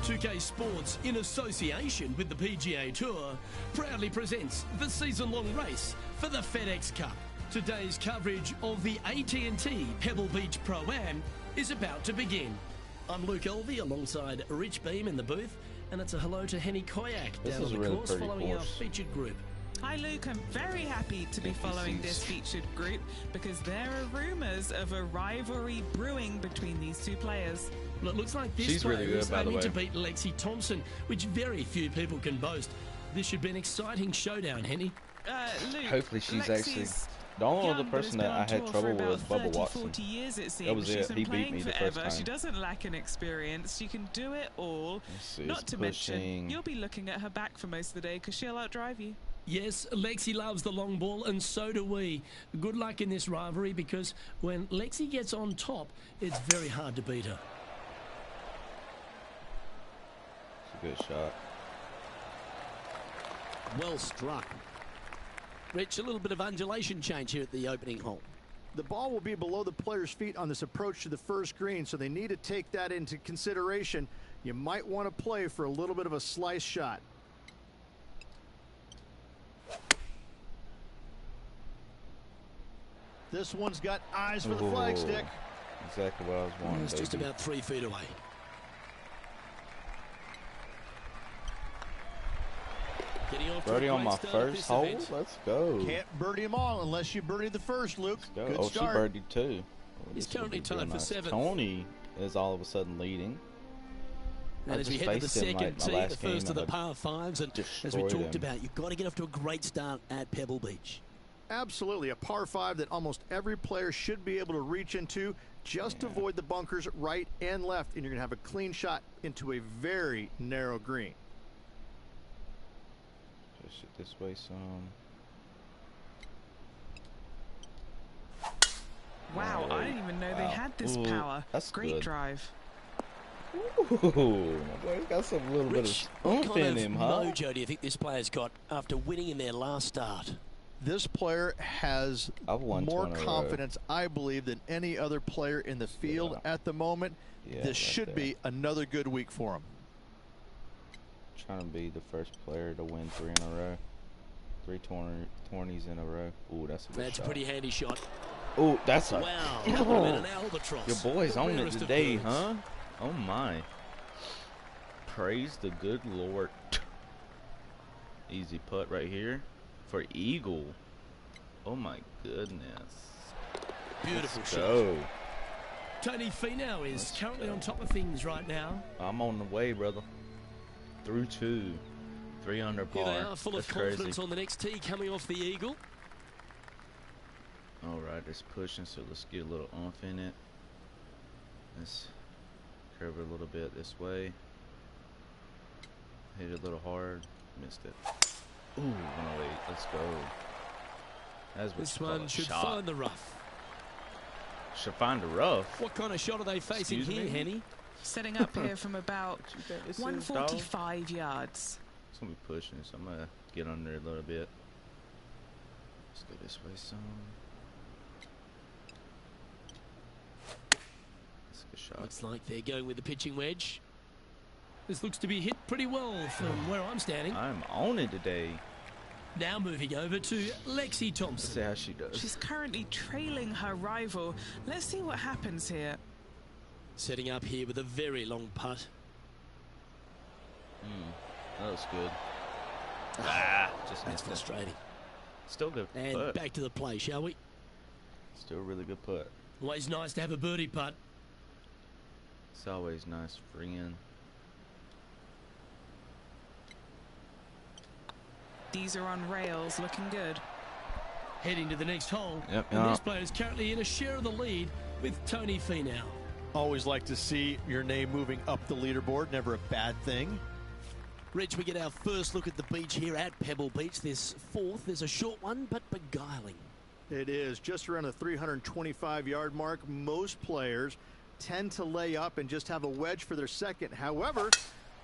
2K Sports, in association with the PGA Tour, proudly presents the season-long race for the FedEx Cup. Today's coverage of the AT&T Pebble Beach Pro-Am is about to begin. I'm Luke Elvey alongside Rich Beam in the booth, and it's a hello to Henny Koyak down on the course following our featured group. Hi Luke, I'm very happy to be following this featured group because there are rumours of a rivalry brewing between these two players. Well, it looks like this player is aiming to beat Lexi Thompson, which very few people can boast. This should be an exciting showdown, Henny. Luke, hopefully she's actually... The only other person that I had trouble with was Bubba Watson. 40 years, it seems. That was it. He beat me the first time. She doesn't lack in experience. She can do it all. Not to mention, you'll be looking at her back for most of the day because she'll outdrive you. Yes, Lexi loves the long ball, and so do we. Good luck in this rivalry because when Lexi gets on top, it's very hard to beat her. It's a good shot. Well struck. Rich, a little bit of undulation change here at the opening hole. The ball will be below the player's feet on this approach to the first green, so they need to take that into consideration. You might want to play for a little bit of a slice shot. This one's got eyes for the flagstick. Exactly what I was wanting. It's just about 3 feet away. Birdie on my first hole. Let's go. Can't birdie them all unless you birdie the first, Luke. Good start. She birdied too. He's currently tied for 7th. Tony is all of a sudden leading. And as we head to the second tee, the first of the par 5s, and as we talked about, you've got to get off to a great start at Pebble Beach. Absolutely, a par 5 that almost every player should be able to reach into. Just avoid the bunkers right and left, and you're going to have a clean shot into a very narrow green. Push it this way some. Wow, I didn't even know they had this power. That's great good. Drive. Ooh, my boy's got some little bit of oomph in him, huh? What mojo do you think this player's got after winning in their last start? This player has more confidence, I believe, than any other player in the field at the moment. This should be another good week for him. Trying to be the first player to win 3 in a row. 3 20s in a row. Ooh, that's a good shot. That's a pretty handy shot. Ooh, that's a... Wow, that would have been an albatross. Your boy's on it today, huh? Oh, my. Praise the good Lord. Easy putt right here for eagle. Oh, my goodness. Beautiful shot. Go. Tony Finau is currently on top of things right now. I'm on the way, brother. Through 2. 3 under par. Here they are, full of confidence on the next tee, coming off the eagle. Alright, it's pushing, so let's get a little oomph in it. Let's curve it a little bit this way. Hit it a little hard. Missed it. Ooh, 108. Let's go. That's what this one should find the rough. Should find the rough? What kind of shot are they facing here, Henny? Setting up here from about 145 yards. It's going to be pushing, so I'm going to get under a little bit. Let's go this way some. That's a good shot. Looks like they're going with the pitching wedge. This looks to be hit pretty well from where I'm standing. I'm on it today. Now moving over to Lexi Thompson. Let's see how she does. She's currently trailing her rival. Let's see what happens here. Setting up here with a very long putt. That was good. Just that's frustrating. Still good and putt. Back to the play, shall we? Still a really good putt. Always nice to have a birdie putt. It's always nice to bring in. These are on rails, looking good. Heading to the next hole. And this player is currently in a share of the lead with Tony Finau. Always like to see your name moving up the leaderboard. Never a bad thing. Rich, we get our first look at the beach here at Pebble Beach. This 4th is a short one, but beguiling. It is just around the 325-yard mark. Most players tend to lay up and just have a wedge for their second. However,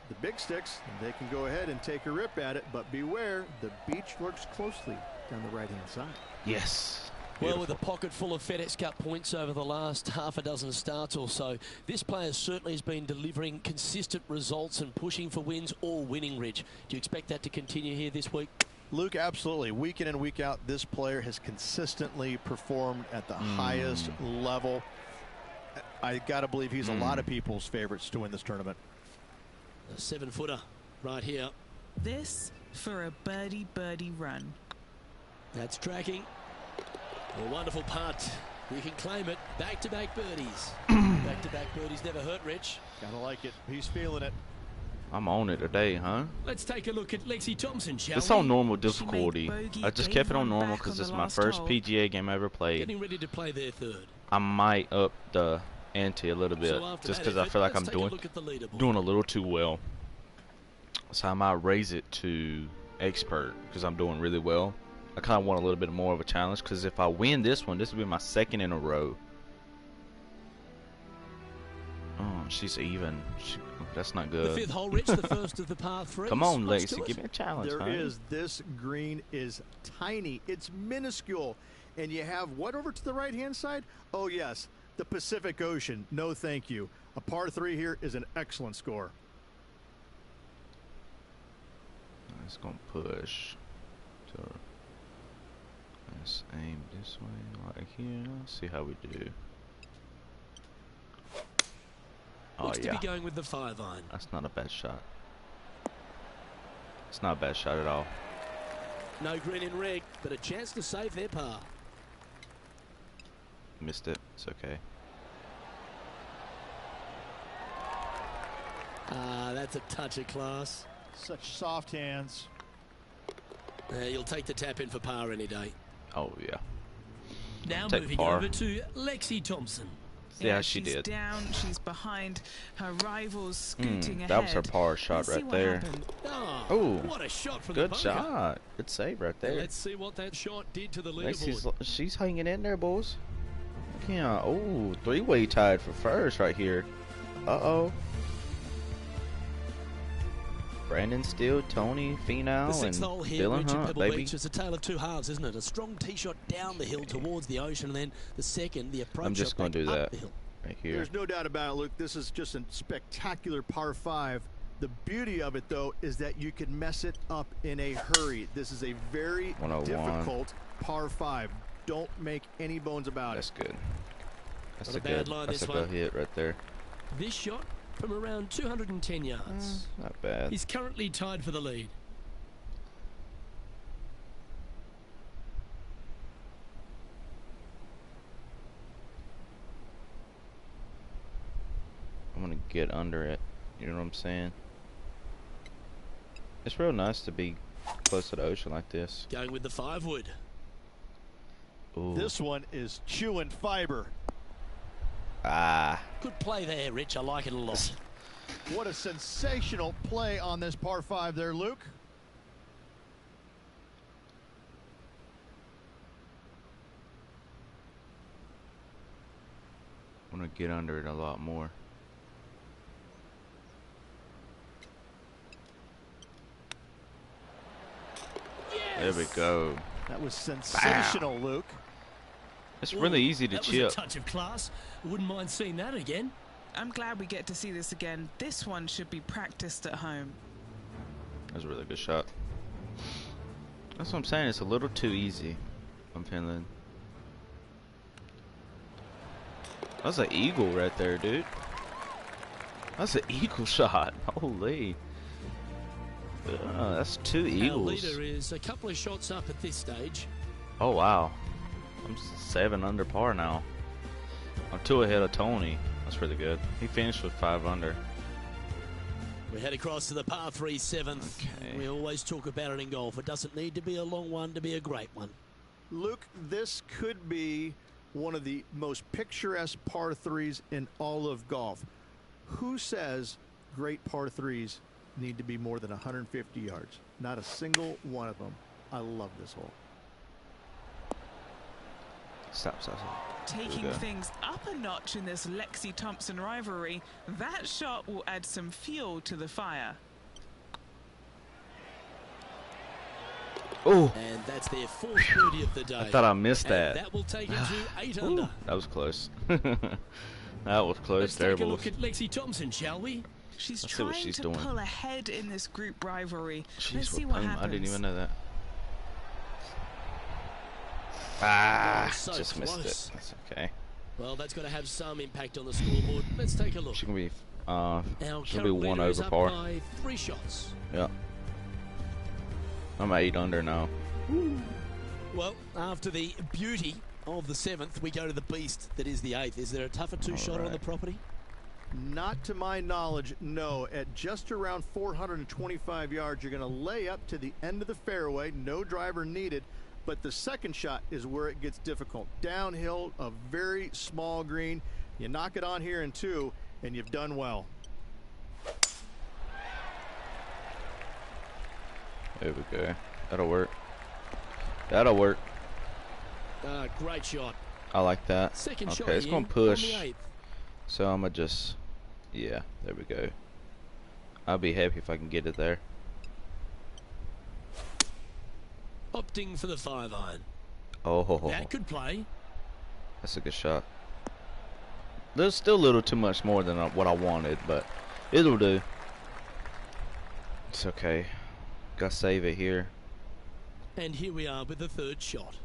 the big sticks, they can go ahead and take a rip at it, but beware, the beach lurks closely down the right-hand side. Yes. Well, with a pocket full of FedEx Cup points over the last half a dozen starts or so, this player certainly has been delivering consistent results and pushing for wins or winning, Rich. Do you expect that to continue here this week? Luke, absolutely. Week in and week out, this player has consistently performed at the highest level. I got to believe he's a lot of people's favorites to win this tournament. A 7-footer right here. This for a birdie run. That's tracking. A wonderful putt. You can claim it. Back-to-back birdies. Back-to-back birdies never hurt, Rich. Gotta like it. He's feeling it. I'm on it today, huh? Let's take a look at Lexi Thompson, shall It's we? on normal difficulty. I just kept it on normal because it's my first PGA game I ever played. Getting ready to play their third. I might up the ante a little bit just because I feel like I'm doing a little too well. So I might raise it to expert because I'm doing really well. I kind of want a little bit more of a challenge because if I win this one, this will be my second in a row. Oh, she's even. That's not good. The fifth hole, Rich, the first of the par 3. Come on, Lacey, give me a challenge. There is. This green is tiny. It's minuscule. And you have what over to the right-hand side? Oh, yes, the Pacific Ocean. No, thank you. A par 3 here is an excellent score. It's going to push. Let's aim this way, like here. See how we do. Oh, Looks yeah. to be going with the 5-iron. That's not a bad shot. It's not a bad shot at all. No green in red, but a chance to save their par. Missed it. It's okay. That's a touch of class. Such soft hands. You'll take the tap in for par any day. Oh, yeah. Now Take moving par. over to Lexi Thompson. See how she she's did. Down, she's behind her rivals, scooting ahead. That was her par shot right there. Oh, what a shot from the Good bunker. shot. Good save right there. Let's see what that shot did to the leaderboard. Lacey's, she's hanging in there, boys. Yeah. Oh, three-way tied for first right here. Uh-oh. Brandon Steele, Tony Finau, The sixth and hole here, Dylan Rich at Hunt, Pebble baby. Beach, is a tale of two halves, isn't it? A strong tee shot down the hill towards the ocean, and then the second, the approach I'm just shot going to back do up that the hill. right here. There's no doubt about it, Luke. This is just a spectacular par 5. The beauty of it, though, is that you can mess it up in a hurry. This is a very 101. difficult par 5. Don't make any bones about That's it. good. That's Not a a bad good. line, That's this a good one. hit right there. This shot from around 210 yards. Not bad. He's currently tied for the lead. I'm gonna get under it. You know what I'm saying? It's real nice to be close to the ocean like this. Going with the 5-wood. Ooh. This one is chewing fiber. Ah. Good play there, Rich. I like it a lot. What a sensational play on this par 5 there, Luke. I'm gonna get under it a lot more. There we go. That was sensational, Luke. It's really easy to That chip. was a touch of class. Wouldn't mind seeing that again. I'm glad we get to see this again. This one should be practiced at home. That was a really good shot. That's what I'm saying. It's a little too easy. I'm feeling. That's an eagle right there, dude. That's an eagle shot. Holy. That's 2 Our eagles. leader is a couple of shots up at this stage. Oh, wow. I'm 7 under par now. I'm 2 ahead of Tony. That's really good. He finished with 5 under. We head across to the par 3 7th. Okay. We always talk about it in golf. It doesn't need to be a long one to be a great one. Luke, this could be one of the most picturesque par 3s in all of golf. Who says great par 3s need to be more than 150 yards? Not a single one of them. I love this hole. Stop. Taking things up a notch in this Lexi Thompson rivalry, that shot will add some fuel to the fire. Oh. And that's their fourth birdie of the day. I thought I missed that. And that will take it to 8 under. That was close. That was close. Let's Terrible. take a look at Lexi Thompson, shall we? She's Let's see what trying she's to doing. pull ahead in this group rivalry. Jeez, Let's see what boom. happens. I didn't even know that. Ah, So just missed close. it. That's okay. Well, that's got to have some impact on the scoreboard. Let's take a look. She can be, Our she'll be current 1 leader is over up par. by 3 shots. Yeah. I'm 8 under now. Well, after the beauty of the 7th, we go to the beast that is the 8th. Is there a tougher two-shotter on the property? Not to my knowledge, no. At just around 425 yards, you're going to lay up to the end of the fairway. No driver needed. But the second shot is where it gets difficult. Downhill, a very small green. You knock it on here in 2, and you've done well. There we go. That'll work. That'll work. Great shot. I like that. Second shot Okay, it's here going to on the push. 8th. So I'm going to just... Yeah, there we go. I'll be happy if I can get it there. Opting for the 5-iron. Oh, That could play. that's a good shot. There's still a little too much more than what I wanted, but it'll do. It's okay. Gotta save it here. And here we are with the 3rd shot.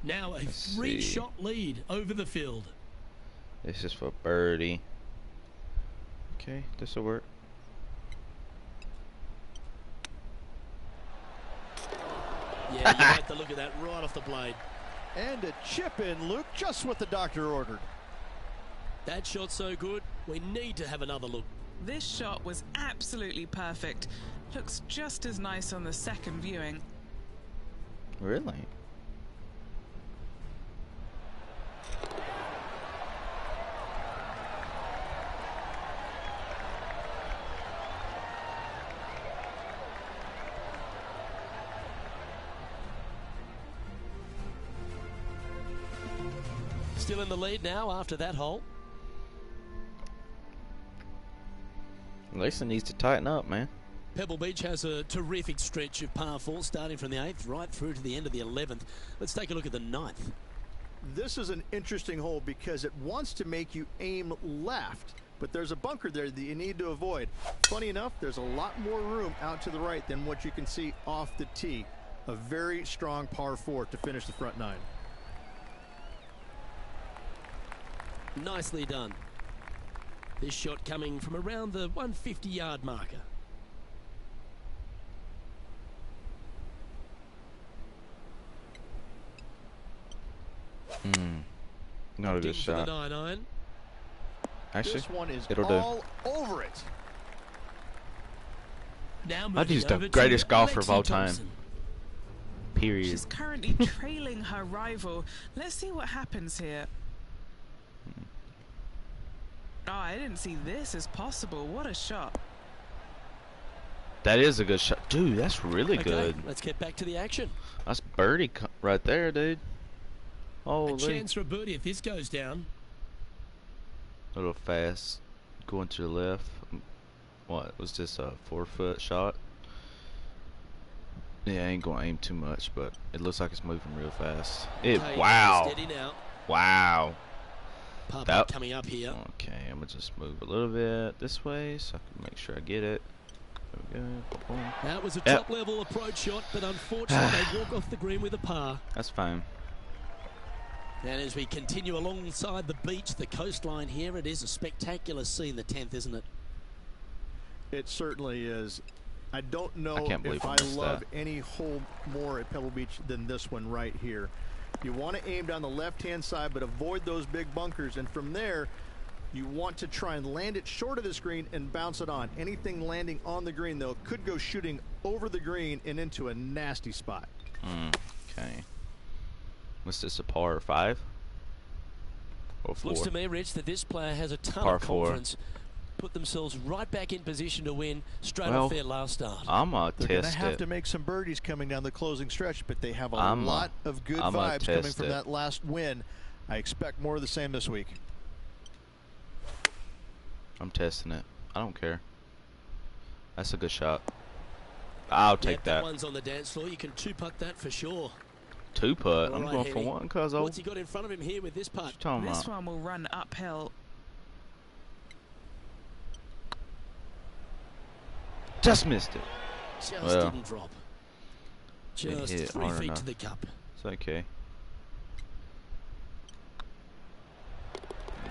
Now a Let's 3-shot lead over the field. This is for birdie. Okay, this'll work. Yeah, you like the look of that right off the blade. And a chip in, Luke, just what the doctor ordered. That shot's so good, we need to have another look. This shot was absolutely perfect. Looks just as nice on the second viewing. Really? Still in the lead now after that hole. Lisa needs to tighten up, man. Pebble Beach has a terrific stretch of par 4 starting from the 8th right through to the end of the 11th. Let's take a look at the 9th. This is an interesting hole because it wants to make you aim left, but there's a bunker there that you need to avoid. Funny enough, there's a lot more room out to the right than what you can see off the tee. A very strong par 4 to finish the front 9. Nicely done. This shot coming from around the 150-yard marker. Not a good shot. The 9-iron. Actually, This one is it'll all over it. Now I'd moving use the over to greatest golfer of Lexi all time. Thompson. Period. She's currently trailing her rival. Let's see what happens here. Oh, I didn't see this as possible. What a shot. That is a good shot. Dude, that's really Okay, good. let's get back to the action. That's birdie right there, dude. A Holy. chance for a birdie if this goes down. A little fast. Going to the left. What? Was this a 4-foot shot? Yeah, I ain't going to aim too much, but it looks like it's moving real fast. Okay, Wow. Steady now. Wow. Par That- coming up here. Okay, I'm going to just move a little bit this way so I can make sure I get it. There we go. Boom. That was a Yep. top-level approach shot, but unfortunately they walk off the green with a par. That's fine. And as we continue alongside the beach, the coastline here, it is a spectacular scene, the 10th, isn't it? It certainly is. I don't know I can't believe if I I missed love that. any hole more at Pebble Beach than this one right here. You want to aim down the left-hand side, but avoid those big bunkers. And from there, you want to try and land it short of the green and bounce it on. Anything landing on the green, though, could go shooting over the green and into a nasty spot. Okay. What's this, a par 5? Or 4? Looks to me, Rich, that this player has a ton Par of 4. confidence. Put themselves right back in position to win straight Well, off their last start. I'm going to They're going to test have it. to make some birdies coming down the closing stretch, but they have a I'm lot of good gonna vibes coming test from it. that last win. I expect more of the same this week. I'm testing it. I don't care. That's a good shot. I'll take that one's on the dance floor. You can two-putt that for sure. Two-putt? I'm going for one, cuz. What's he got in front of him here with this putt? This one will run uphill. Just missed it. Just didn't drop. Just 3 feet to the cup. It's okay.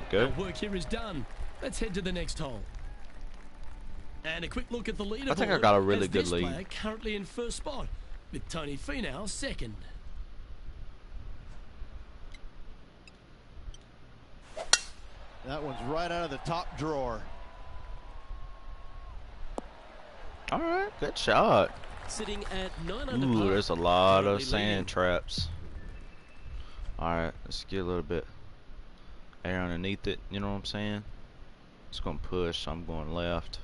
Good. Our work here is done. Let's head to the next hole. And a quick look at the leaderboard. I think I got a really good lead. Player currently in first spot, with Tony Finau second. That one's right out of the top drawer. All right, good shot. Sitting at 9 under Ooh, par. there's a lot of sand traps. All right, let's get a little bit air underneath it. You know what I'm saying? It's gonna push. I'm going left.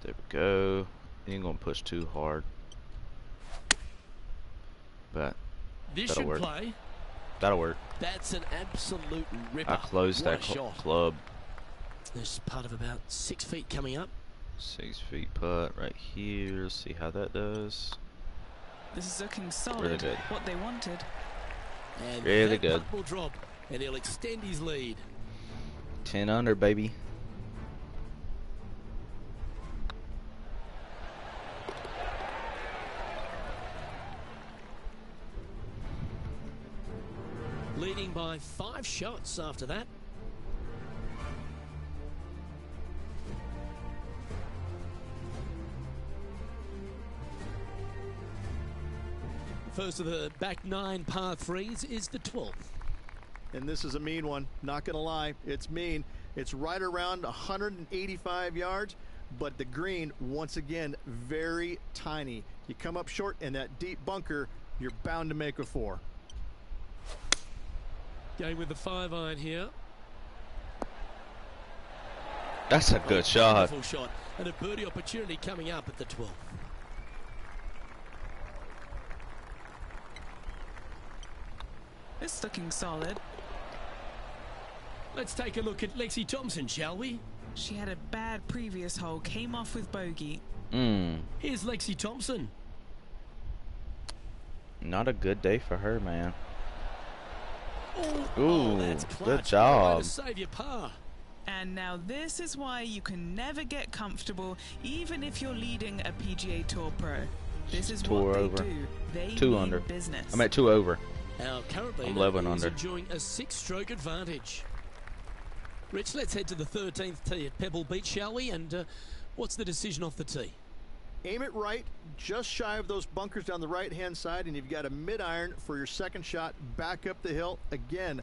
There we go. Ain't gonna push too hard, but This that'll should work. play. That'll work. That's an absolute ripper. I closed What that a shot. club. There's part of about 6 feet coming up. 6 feet putt right here. See how that does. This is looking solid. Really good. What they wanted. And Really that good. putt will drop, and he'll extend his lead. 10 under, baby. Leading by 5 shots after that. First of the back 9 par 3s is the 12th. And this is a mean one. Not going to lie. It's mean. It's right around 185 yards, but the green, once again, very tiny. You come up short in that deep bunker, you're bound to make a 4. Going with the 5-iron here. That's a good shot. Wonderful shot. And a birdie opportunity coming up at the 12th. It's looking solid. Let's take a look at Lexi Thompson, shall we? She had a bad previous hole, came off with bogey. Here's Lexi Thompson. Not a good day for her, man. Oh, Ooh, that's good clutch. job. Way to save your par. And now this is why you can never get comfortable, even if you're leading a PGA Tour pro. This is Tour what they over. do. They 2 mean under. business. I'm at 2 over. Our current leader I'm 11 is under. enjoying a 6-stroke advantage. Rich, let's head to the 13th tee at Pebble Beach, shall we? And what's the decision off the tee? Aim it right, just shy of those bunkers down the right-hand side, and you've got a mid-iron for your second shot back up the hill. Again,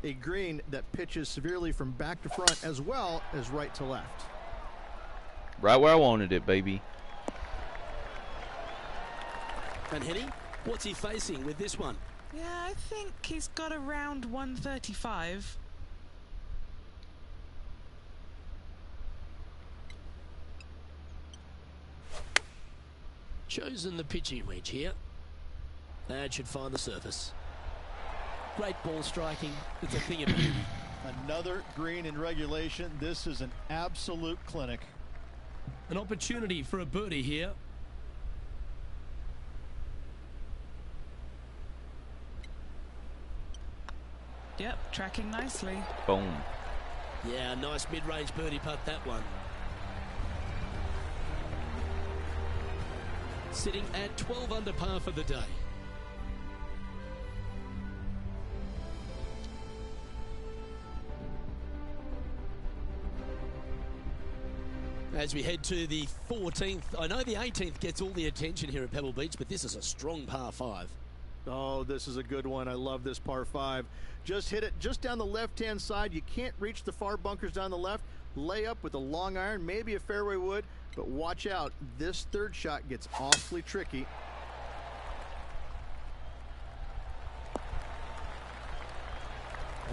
a green that pitches severely from back to front as well as right to left. Right where I wanted it, baby. And Henny, what's he facing with this one? Yeah, I think he's got around 135. Chosen the pitching wedge here. That should find the surface. Great ball striking. It's a thing of beauty. Another green in regulation. This is an absolute clinic. An opportunity for a birdie here. Yep, tracking nicely. Boom. Yeah, nice mid-range birdie putt, that one. Sitting at 12 under par for the day. As we head to the 14th, I know the 18th gets all the attention here at Pebble Beach, but this is a strong par 5. Oh, this is a good one. I love this par 5. Just hit it just down the left-hand side. You can't reach the far bunkers down the left. Lay up with a long iron, maybe a fairway wood, but watch out. This third shot gets awfully tricky.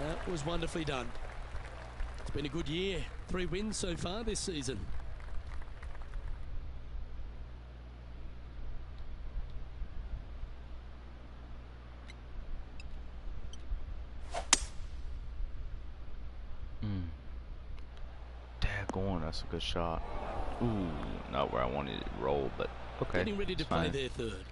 That was wonderfully done. It's been a good year. 3 wins so far this season. Daggone, that's a good shot. Ooh, not where I wanted it to roll, but okay. Getting ready to play their third.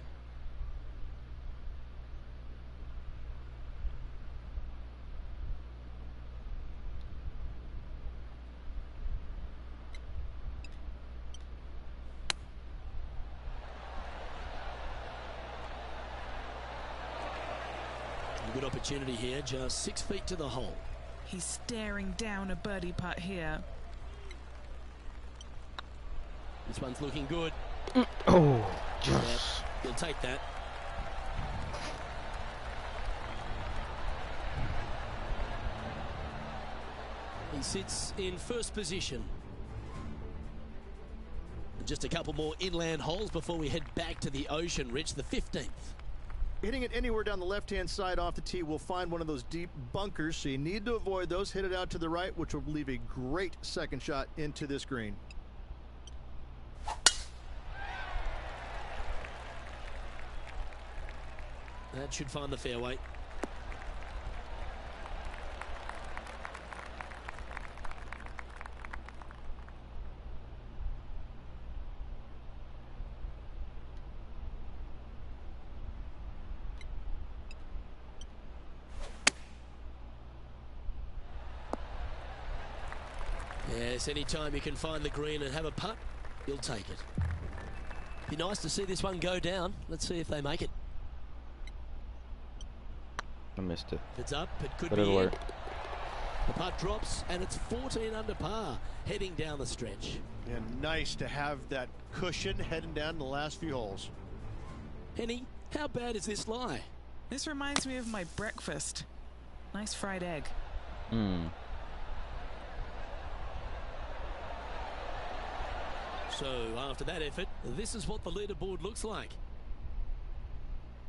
Good opportunity here, just 6 feet to the hole. He's staring down a birdie putt here. This one's looking good. Oh, yeah, he'll take that. He sits in first position. Just a couple more inland holes before we head back to the ocean, Rich, the 15th. Hitting it anywhere down the left-hand side off the tee will find one of those deep bunkers, so you need to avoid those. Hit it out to the right, which will leave a great second shot into this green. That should find the fairway. Yes, anytime you can find the green and have a putt, you'll take it. Be nice to see this one go down. Let's see if they make it. I missed it. If it's up, it could but be it'll in. work. The putt drops, and it's 14 under par, heading down the stretch. And nice to have that cushion heading down the last few holes. Henny, how bad is this lie? This reminds me of my breakfast. Nice fried egg. So after that effort, this is what the leaderboard looks like.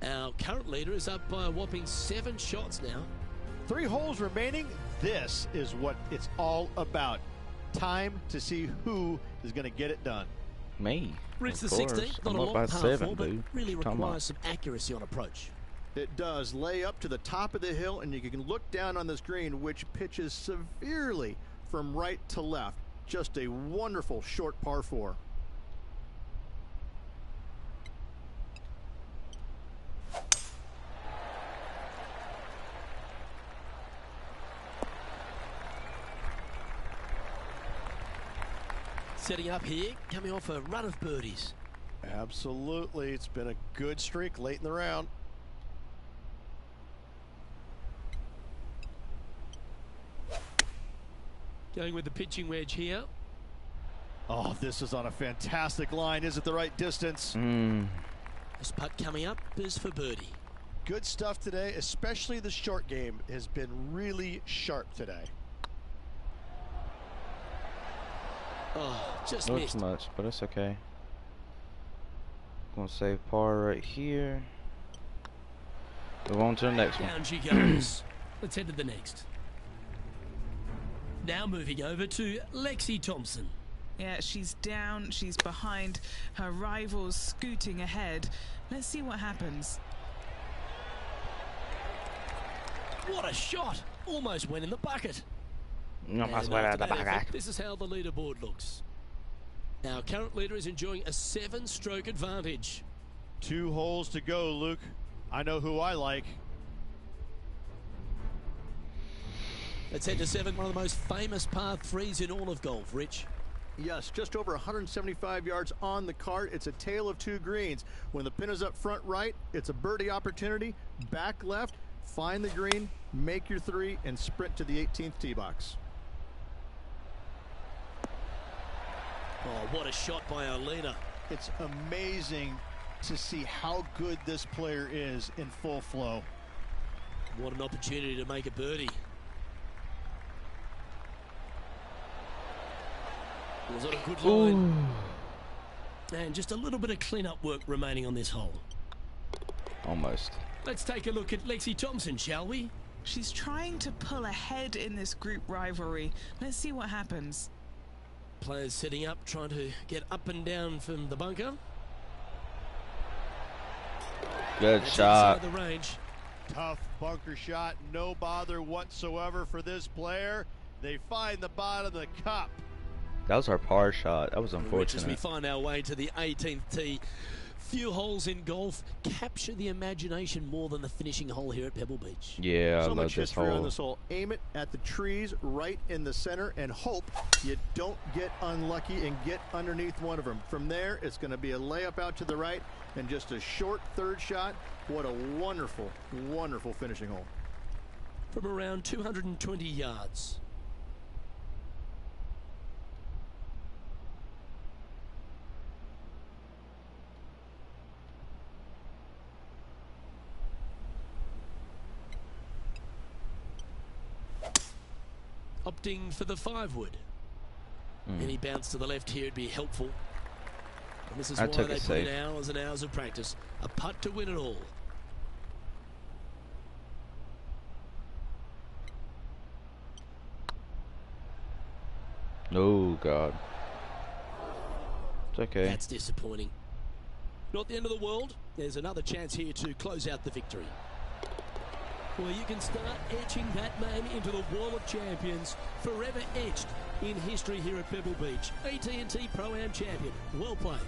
Our current leader is up by a whopping 7 shots now. 3 holes remaining. This is what it's all about. Time to see who is going to get it done. Me. Reach the Of course. 16th, not I'm a up long by par 7, 4, but dude. really What you talking requires some accuracy on approach. It does. Lay up to the top of the hill, and you can look down on this green, which pitches severely from right to left. Just a wonderful short par 4. Setting up here, coming off a run of birdies. Absolutely. It's been a good streak late in the round. Going with the pitching wedge here. Oh, this is on a fantastic line. Is it the right distance? This putt coming up is for birdie. Good stuff today, especially the short game has been really sharp today. Oh, just Looks missed. much, but it's okay. Gonna save par right here. Move on to the next one. Down she goes. Let's head to the next. Now moving over to Lexi Thompson. Yeah, she's down, she's behind, her rivals scooting ahead. Let's see what happens. What a shot! Almost went in the bucket. No, And after that effort, this is how the leaderboard looks. Our current leader is enjoying a 7-stroke advantage. 2 holes to go, Luke. I know who I like. Let's head to 7, one of the most famous par 3s in all of golf, Rich. Yes, just over 175 yards on the cart. It's a tale of 2 greens. When the pin is up front right, it's a birdie opportunity. Back left, find the green, make your 3, and sprint to the 18th tee box. Oh, what a shot by our leader. It's amazing to see how good this player is in full flow. What an opportunity to make a birdie. Was that a good line? And just a little bit of clean-up work remaining on this hole. Almost. Let's take a look at Lexi Thompson, shall we? She's trying to pull ahead in this group rivalry. Let's see what happens. Players setting up, trying to get up and down from the bunker. Good That's shot. inside the range. Tough bunker shot, no bother whatsoever for this player. They find the bottom of the cup. That was our par shot. That was unfortunate. As we find our way to the 18th tee. Few holes in golf capture the imagination more than the finishing hole here at Pebble Beach. Yeah, so I love this hole. On this hole. Aim it at the trees right in the center and hope you don't get unlucky and get underneath one of them. From there, it's going to be a layup out to the right and just a short third shot. What a wonderful, wonderful finishing hole. From around 220 yards. Opting for the 5-wood. Any bounce to the left here would be helpful. And this is why they put in hours and hours of practice. A putt to win it all. No, God. It's okay. That's disappointing. Not the end of the world. There's another chance here to close out the victory. Well, you can start etching that name into the wall of champions, forever etched in history here at Pebble Beach. AT&T Pro-Am champion. Well played.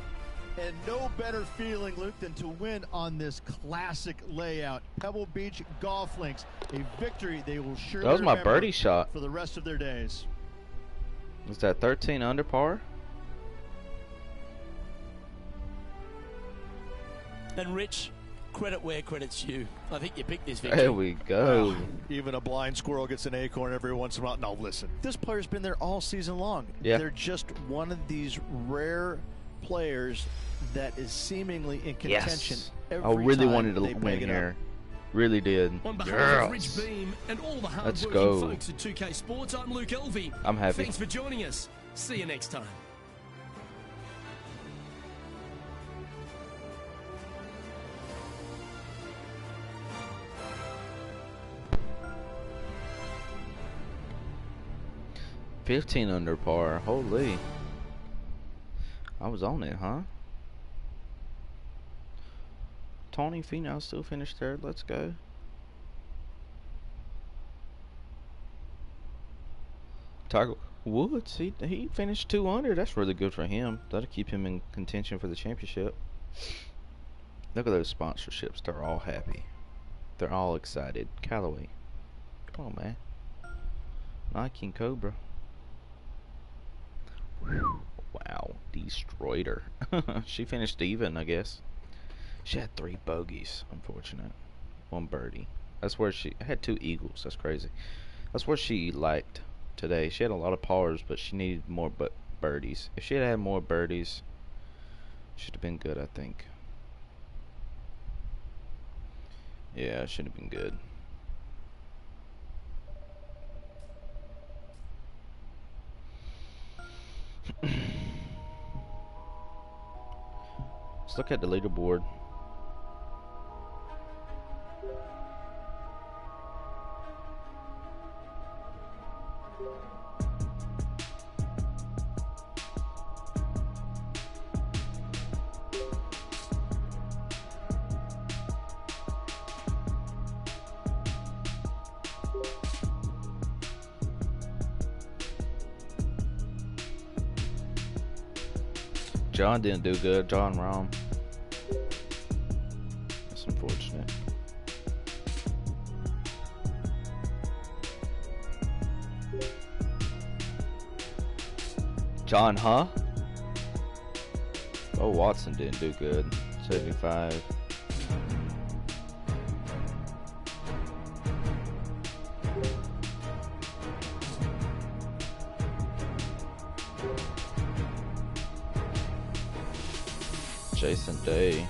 And no better feeling, Luke, than to win on this classic layout. Pebble Beach Golf Links, a victory they will surely That was my remember birdie shot for the rest of their days. Was that 13 under par? And Rich, credit where credit's due. I think you picked this victory. There we go. Even a blind squirrel gets an acorn every once in a while. No, listen. This player's been there all season long. Yeah. They're just one of these rare players that is seemingly in contention every I really time wanted to they win pick it here. up. Really did. On behalf of Rich Beem and all the hard-working folks at 2K Sports, I'm Luke Elvey. I'm happy. Thanks for joining us. See you next time. $15 under par. Holy. I was on it, huh? Tony Finau still finished third. Let's go. Tiger Woods, he finished 2 under. That's really good for him. That'll keep him in contention for the championship. Look at those sponsorships. They're all happy. They're all excited. Callaway. Come on, man. Nike and Cobra. Whew. Wow. Destroyed her. She finished even, I guess. She had 3 bogeys. Unfortunate. 1 birdie. That's where she had 2 eagles. That's crazy. That's where she liked today. She had a lot of pars, but she needed more birdies. If she had had more birdies, should have been good, I think. Yeah, should have been good. Let's look at the leaderboard. John didn't do good. John Rahm. That's unfortunate. John, huh? Oh, Watson didn't do good. 75. Jason Day.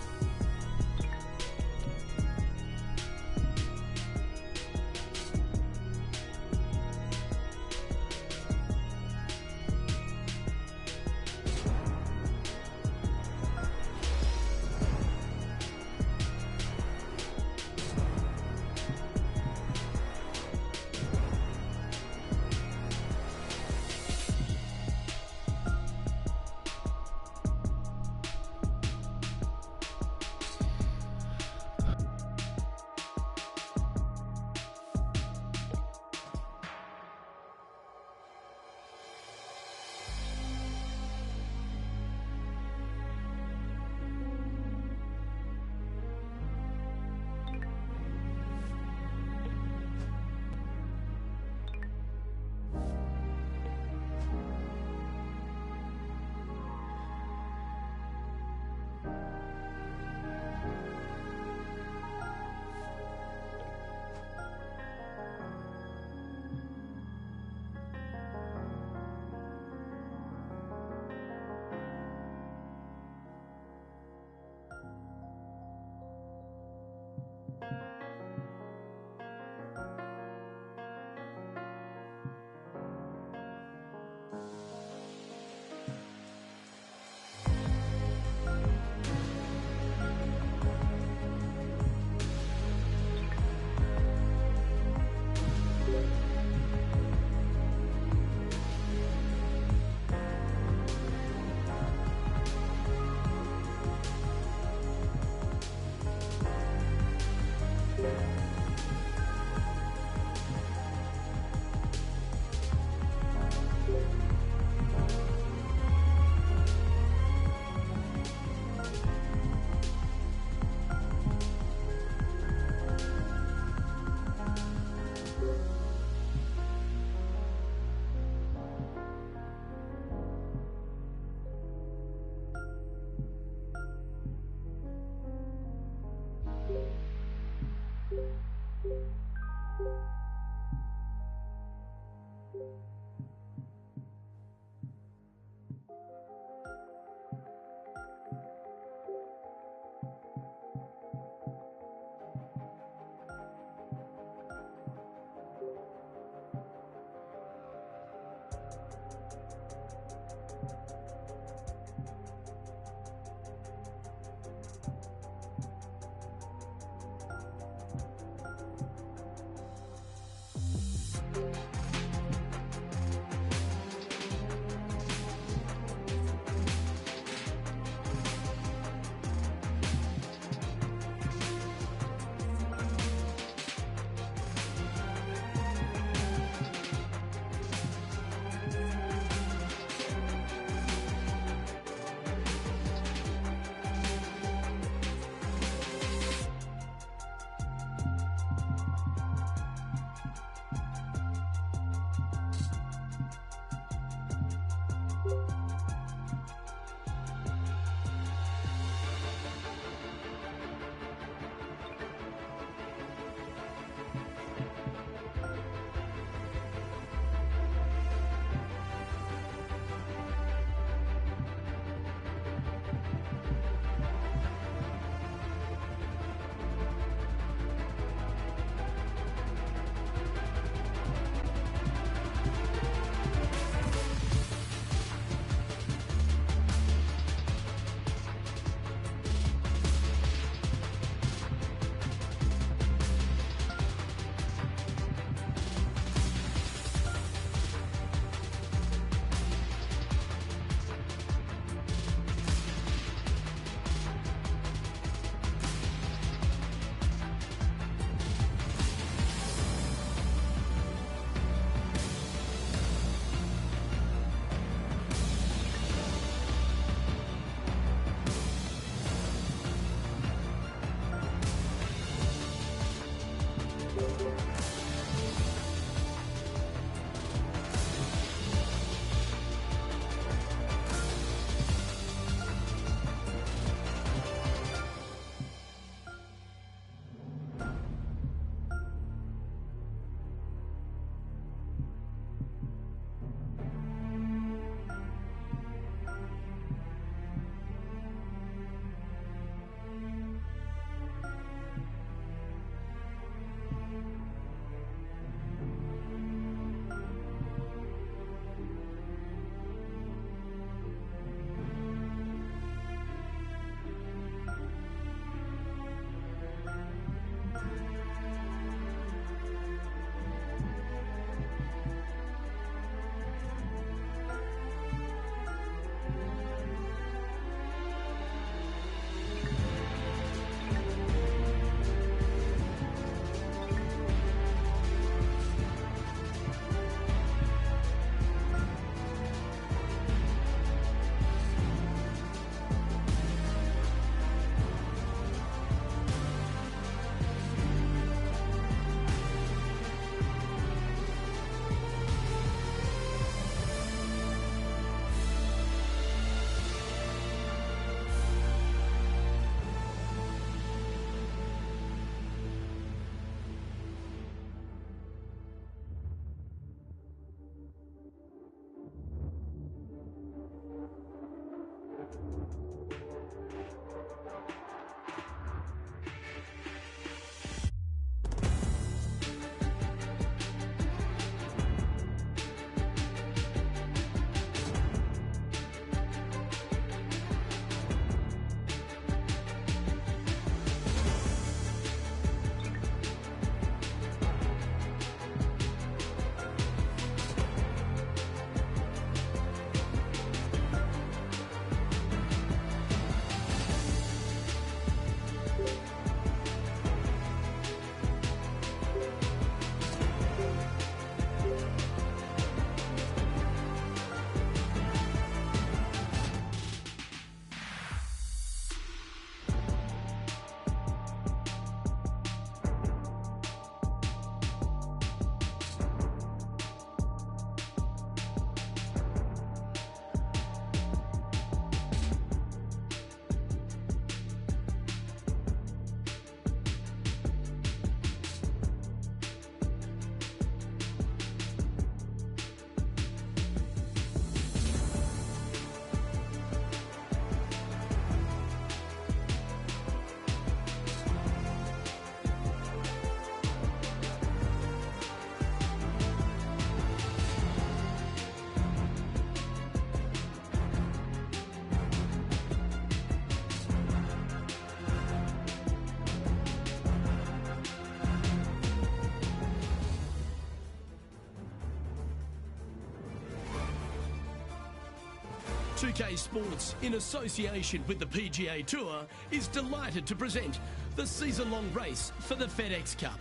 2K Sports, in association with the PGA Tour, is delighted to present the season-long race for the FedEx Cup.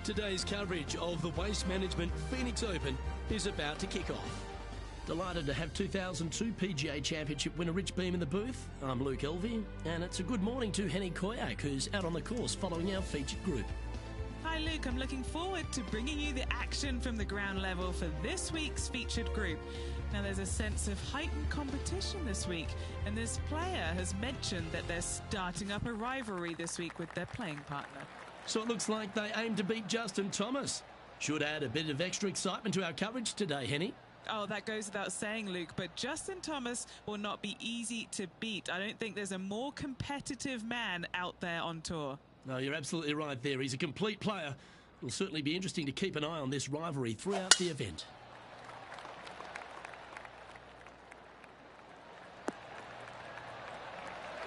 Today's coverage of the Waste Management Phoenix Open is about to kick off. Delighted to have 2002 PGA Championship winner Rich Beem in the booth. I'm Luke Elvey, and it's a good morning to Henny Koyak, who's out on the course following our featured group. Hi Luke, I'm looking forward to bringing you the action from the ground level for this week's featured group. Now there's a sense of heightened competition this week, and this player has mentioned that they're starting up a rivalry this week with their playing partner. So it looks like they aim to beat Justin Thomas. Should add a bit of extra excitement to our coverage today, Henny. Oh, that goes without saying, Luke, but Justin Thomas will not be easy to beat. I don't think there's a more competitive man out there on tour. No, you're absolutely right there. He's a complete player. It'll certainly be interesting to keep an eye on this rivalry throughout the event.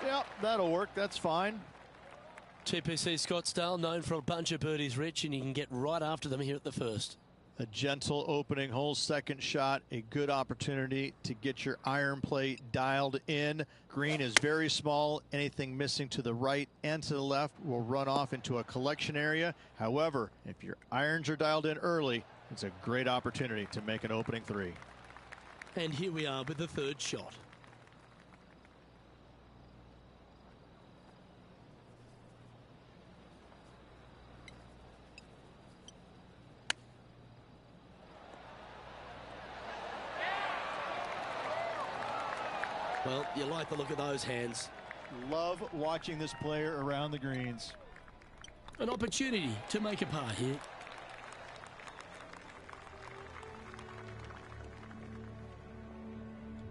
Yep, that'll work. That's fine. TPC Scottsdale, known for a bunch of birdies, Rich, and you can get right after them here at the first. A gentle opening hole, second shot, a good opportunity to get your iron play dialed in. Green is very small. Anything missing to the right and to the left will run off into a collection area. However, if your irons are dialed in early, it's a great opportunity to make an opening three. And here we are with the third shot. Well, you like the look of those hands. Love watching this player around the greens. An opportunity to make a par here.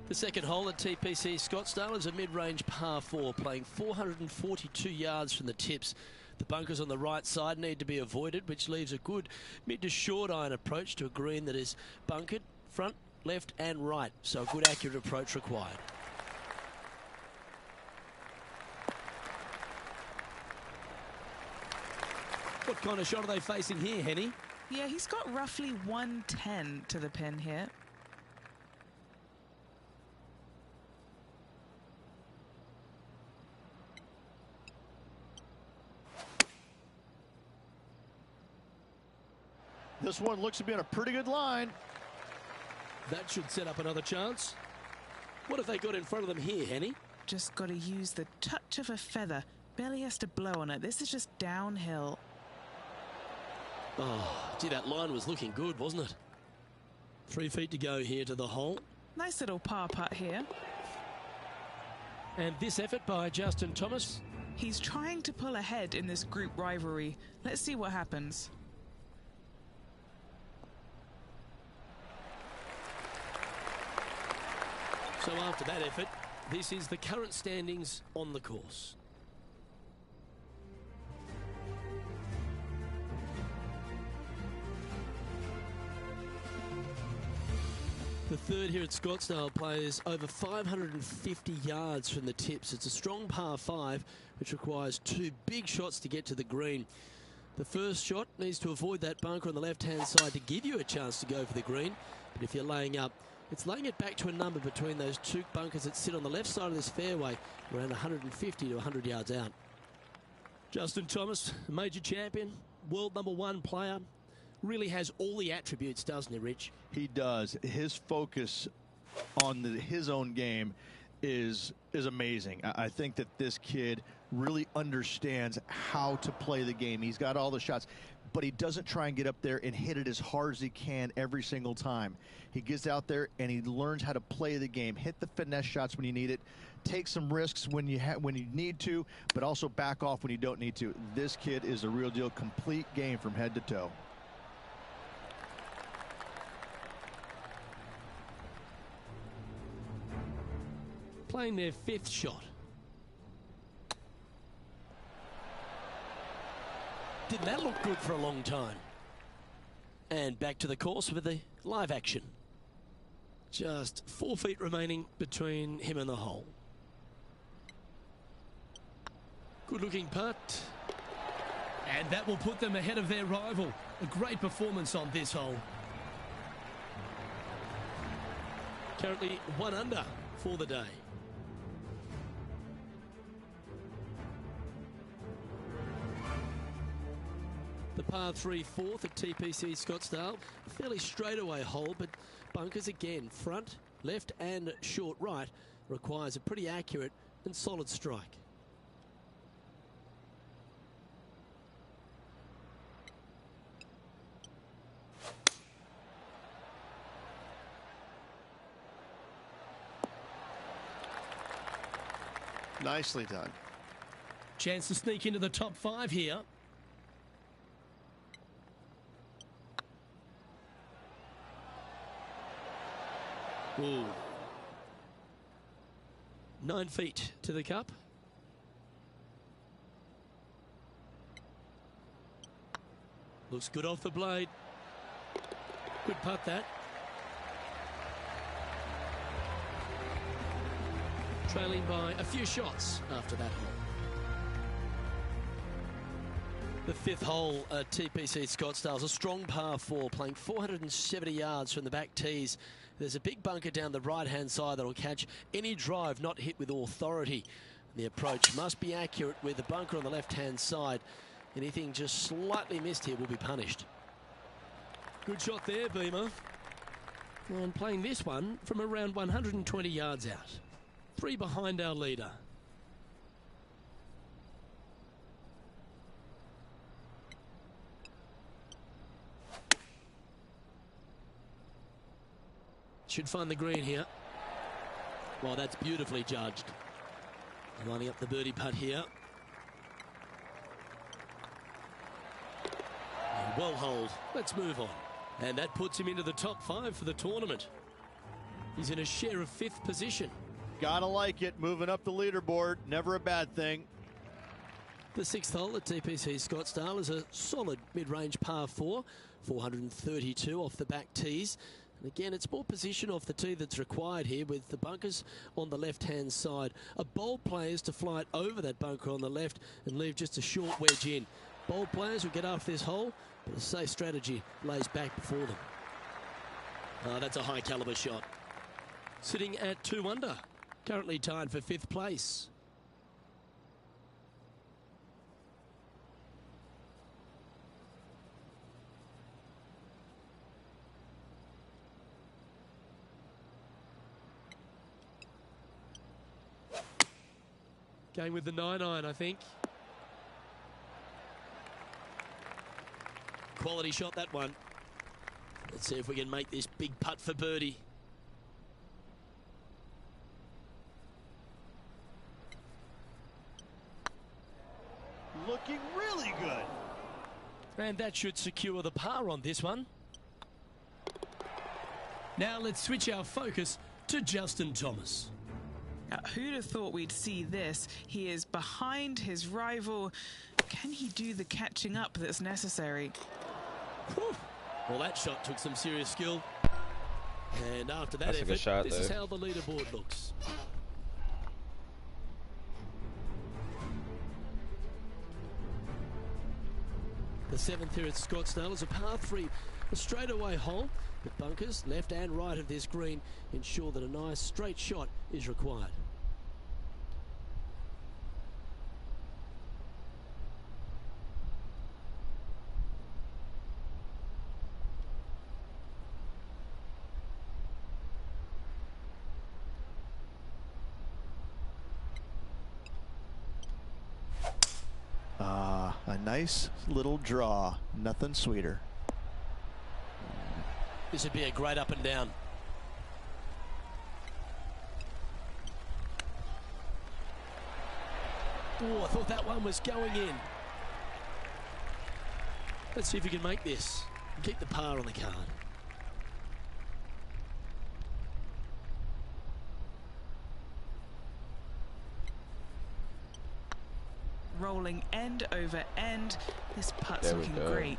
The second hole at TPC Scottsdale is a mid-range par 4, playing 442 yards from the tips. The bunkers on the right side need to be avoided, which leaves a good mid to short iron approach to a green that is bunkered front, left and right. So a good accurate approach required. What kind of shot are they facing here, Henny? Yeah, he's got roughly 110 to the pin here. This one looks to be on a pretty good line. That should set up another chance. What have they got in front of them here, Henny? Just got to use the touch of a feather. Barely has to blow on it. This is just downhill. Oh, gee, that line was looking good, wasn't it? 3 feet to go here to the hole. Nice little par putt here. And this effort by Justin Thomas. He's trying to pull ahead in this group rivalry. Let's see what happens. So after that effort, this is the current standings on the course. The third here at Scottsdale plays over 550 yards from the tips. It's a strong par 5, which requires 2 big shots to get to the green. The first shot needs to avoid that bunker on the left-hand side to give you a chance to go for the green. But if you're laying up, it's laying it back to a number between those 2 bunkers that sit on the left side of this fairway, around 150 to 100 yards out. Justin Thomas, major champion, world #1 player. Really has all the attributes, doesn't he, Rich? He does. His focus on his own game is amazing. I think that this kid really understands how to play the game. He's got all the shots, but he doesn't try and get up there and hit it as hard as he can every single time. He gets out there and he learns how to play the game, hit the finesse shots when you need it, take some risks when you need to, but also back off when you don't need to. This kid is a real deal, complete game from head to toe. Playing their 5th shot. Didn't that look good for a long time? And back to the course with the live action. Just 4 feet remaining between him and the hole. Good looking putt. And that will put them ahead of their rival. A great performance on this hole. Currently 1 under for the day. The par 3 fourth at TPC Scottsdale. Fairly straightaway hole, but bunkers again. Front, left and short right requires a pretty accurate and solid strike. Nicely done. Chance to sneak into the top 5 here. Ooh. 9 feet to the cup. Looks good off the blade. Good putt that. Trailing by a few shots after that hole. The 5th hole at TPC Scottsdale is a strong par 4, playing 470 yards from the back tees. There's a big bunker down the right-hand side that will catch any drive not hit with authority. The approach must be accurate with the bunker on the left-hand side. Anything just slightly missed here will be punished. Good shot there, Beamer. And playing this one from around 120 yards out. 3 behind our leader. Should find the green here. Well, that's beautifully judged. Lining up the birdie putt here. And well holed. Let's move on. And that puts him into the top 5 for the tournament. He's in a share of 5th position. Gotta like it. Moving up the leaderboard. Never a bad thing. The 6th hole at TPC Scottsdale is a solid mid-range par 4. 432 off the back tees. And again, it's more position off the tee that's required here with the bunkers on the left-hand side. A bold player is to fly it over that bunker on the left and leave just a short wedge in. Bold players will get after this hole, but a safe strategy lays back before them. That's a high-caliber shot. Sitting at 2 under, currently tied for 5th place. Going with the 9-iron, I think. Quality shot, that one. Let's see if we can make this big putt for birdie. Looking really good. And that should secure the par on this one. Now let's switch our focus to Justin Thomas. Who'd have thought we'd see this? He is behind his rival. Can he do the catching up that's necessary? Whew. Well, that shot took some serious skill. And after that That's effort, a good shot, this though. is how the leaderboard looks. The 7th here at Scottsdale is a par 3, a straightaway hole. But bunkers left and right of this green ensure that a nice straight shot is required. A nice little draw. Nothing sweeter. This would be a great up and down. Oh, I thought that one was going in. Let's see if we can make this. Keep the par on the card. Rolling end over end. This putt's There we looking go. great.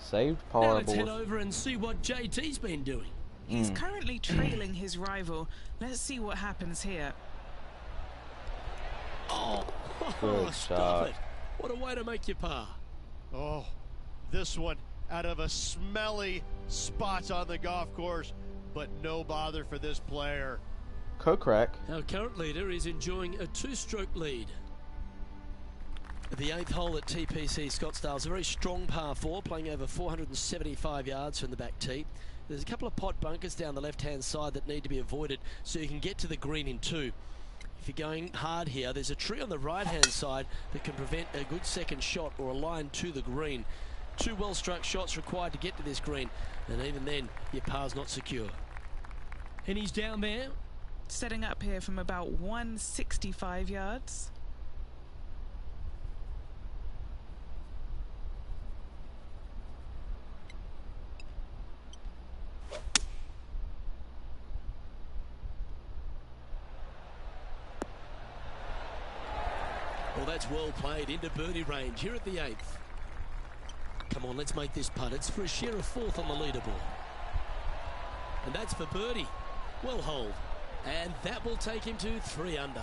Saved Now par, let's head boys. over and see what JT's been doing. He's currently trailing his rival. Let's see what happens here. Oh, Good stop shot. it. What a way to make your par. Oh, this one out of a smelly spot on the golf course. but no bother for this player. Kokrak. Our current leader is enjoying a 2-stroke lead. The 8th hole at TPC Scottsdale is a very strong par 4, playing over 475 yards from the back tee. There's a couple of pot bunkers down the left-hand side that need to be avoided so you can get to the green in 2. If you're going hard here, there's a tree on the right-hand side that can prevent a good second shot or a line to the green. 2 well-struck shots required to get to this green, and even then, your par's not secure. And he's down there. Setting up here from about 165 yards. Well, that's well played into birdie range here at the 8th. Come on, let's make this putt. It's for a share of 4th on the leaderboard. And that's for birdie. Well holed. And that will take him to 3 under.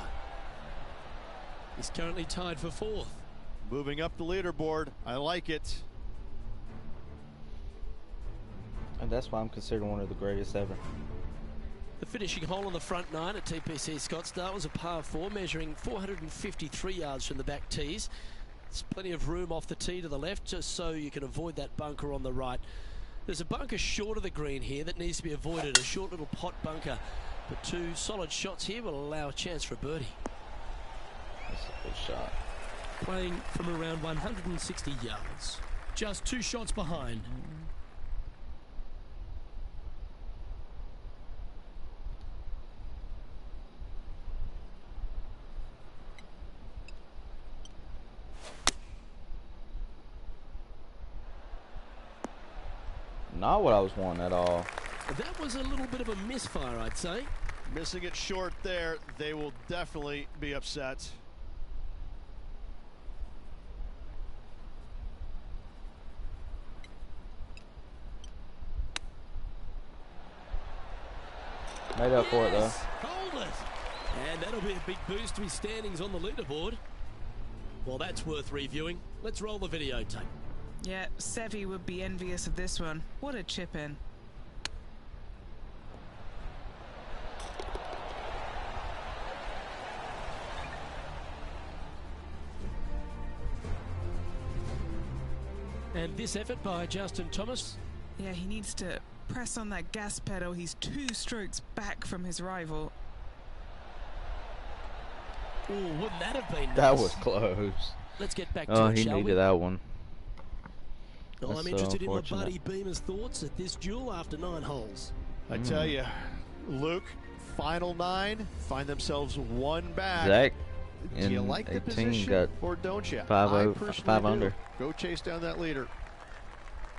He's currently tied for 4th. Moving up the leaderboard. I like it. And that's why I'm considered one of the greatest ever. The finishing hole on the front 9 at TPC Scottsdale was a par 4, measuring 453 yards from the back tees. There's plenty of room off the tee to the left, just so you can avoid that bunker on the right. There's a bunker short of the green here that needs to be avoided, a short little pot bunker. But 2 solid shots here will allow a chance for a birdie. That's a good shot. Playing from around 160 yards. Just 2 shots behind. Not what I was wanting at all. That was a little bit of a misfire, I'd say. Missing it short there. They will definitely be upset. Made up for it, though. Hold it. And that'll be a big boost to his standings on the leaderboard. Well, that's worth reviewing. Let's roll the videotape. Yeah, Seve would be envious of this one. What a chip in. And this effort by Justin Thomas. Yeah, he needs to press on that gas pedal. He's 2 strokes back from his rival. Oh, wouldn't that have been nice? That was close. Let's get back to Oh, it, he shall we? needed that one. Well, I'm That's interested in unfortunate. what Buddy Beamer's thoughts at this duel after 9 holes. I tell you, Luke, final 9, find themselves 1 back. Zach Do you in like the 18 position got or don't you? 5 I o- personally 5 do. under. Go chase down that leader.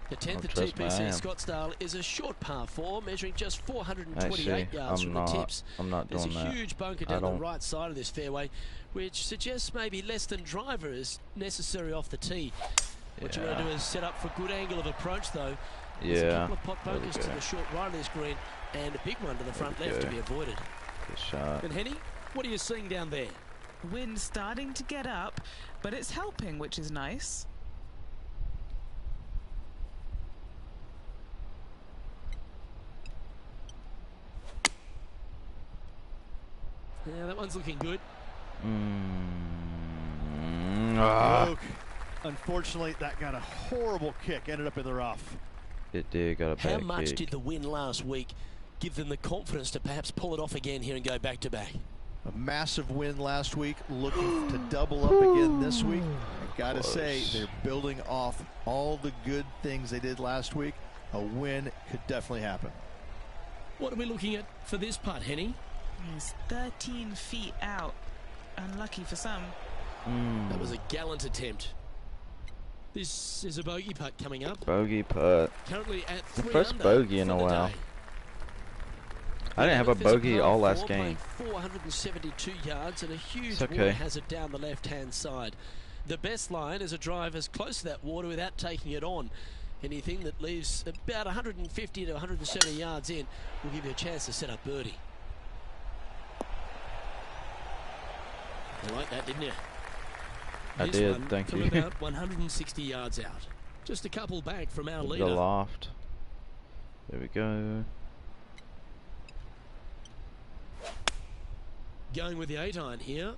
The 10th at trust me, I TPC am. Scottsdale is a short par 4, measuring just 428 Actually, yards from the tips. I'm not There's doing a that. huge bunker I down the don't- right side of this fairway, which suggests maybe less than driver is necessary off the tee. What you want to do is set up for good angle of approach, though. There's a Yeah, couple of pot there we bunkers to go. the short right of this green, and a big one to the front There we left to go. be avoided. Good shot. And Henny, what are you seeing down there? Wind starting to get up, but it's helping, which is nice. Yeah, that one's looking good. Luke, unfortunately, that got a horrible kick. Ended up in the rough. It did got a How bad much kick. did the win last week give them the confidence to perhaps pull it off again here and go back to back? A massive win last week, looking to double up again this week. I gotta say, they're building off all the good things they did last week. A win could definitely happen. What are we looking at for this putt, Henny? He's 13 feet out. Unlucky for some. That was a gallant attempt. This is a bogey putt coming up. Bogey putt. Currently at 3 first under bogey in for a the while. day. I didn't have a There's bogey par all last 4 game. playing 472 yards and a huge It's okay. water hazard down the left-hand side. The best line is a drive as close to that water without taking it on. Anything that leaves about 150 to 170 yards in will give you a chance to set up birdie. You like that, didn't you? I This did, one thank from you. about 160 yards out. Just a couple back from our The leader. loft. There we go. going with the 8-iron here.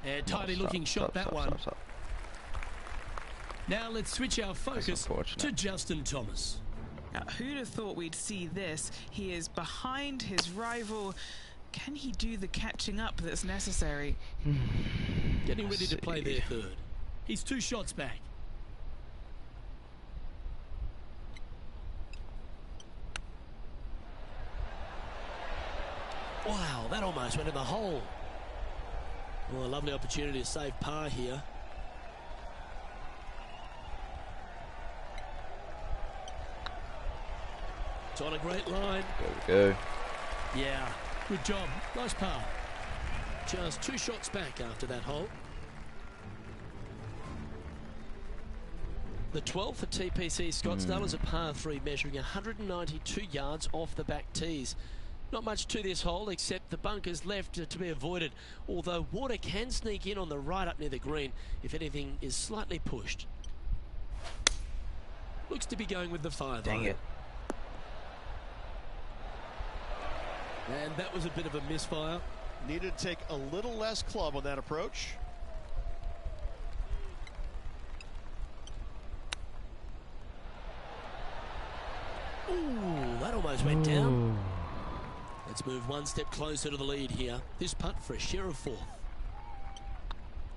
And tidy looking shot, that one. Now let's switch our focus to Justin Thomas. Now, who'd have thought we'd see this? He is behind his rival. Can he do the catching up that's necessary? Getting ready to play their third. He's 2 shots back. Wow, that almost went in the hole. Well, a lovely opportunity to save par here. It's on a great line. There we go. Yeah, good job. Nice par. Just 2 shots back after that hole. The 12th at TPC Scottsdale is a par 3 measuring 192 yards off the back tees. Not much to this hole except the bunkers left to be avoided, although water can sneak in on the right up near the green if anything is slightly pushed. Looks to be going with the 5-iron. Dang it. And that was a bit of a misfire. Needed to take a little less club on that approach. Ooh, that almost went down. Let's move 1 step closer to the lead here. This putt for a share of 4th.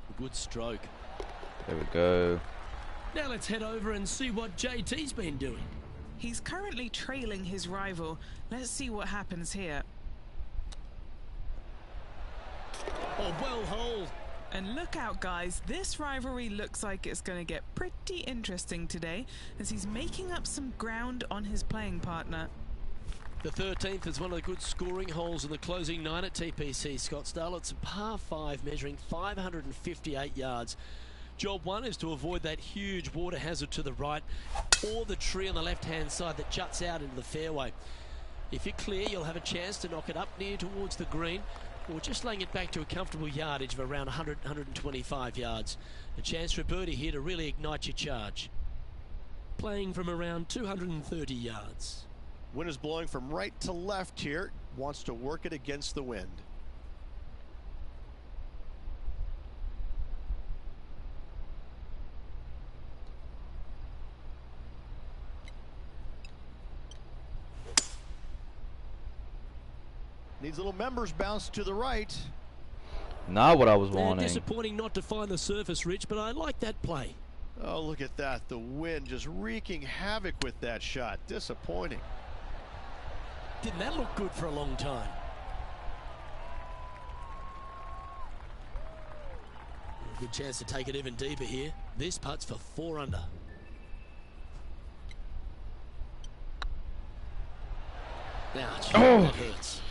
A good stroke. There we go. Now let's head over and see what JT's been doing. He's currently trailing his rival. Let's see what happens here. Oh, well holed. And look out, guys. This rivalry looks like it's going to get pretty interesting today as he's making up some ground on his playing partner. The 13th is one of the good scoring holes in the closing 9 at TPC Scottsdale. It's a par 5 measuring 558 yards. Job 1 is to avoid that huge water hazard to the right or the tree on the left-hand side that juts out into the fairway. If you're clear, you'll have a chance to knock it up near towards the green or just laying it back to a comfortable yardage of around 100-125 yards. A chance for a birdie here to really ignite your charge. Playing from around 230 yards. Wind is blowing from right to left here. Wants to work it against the wind. Needs a little members bounce to the right. Not what I was wanting. Disappointing not to find the surface, Rich, but I like that play. Oh, look at that. The wind just wreaking havoc with that shot. Disappointing. Didn't that look good for a long time? A good chance to take it even deeper here. This putt's for 4 under. Ouch. Oh. That hurts.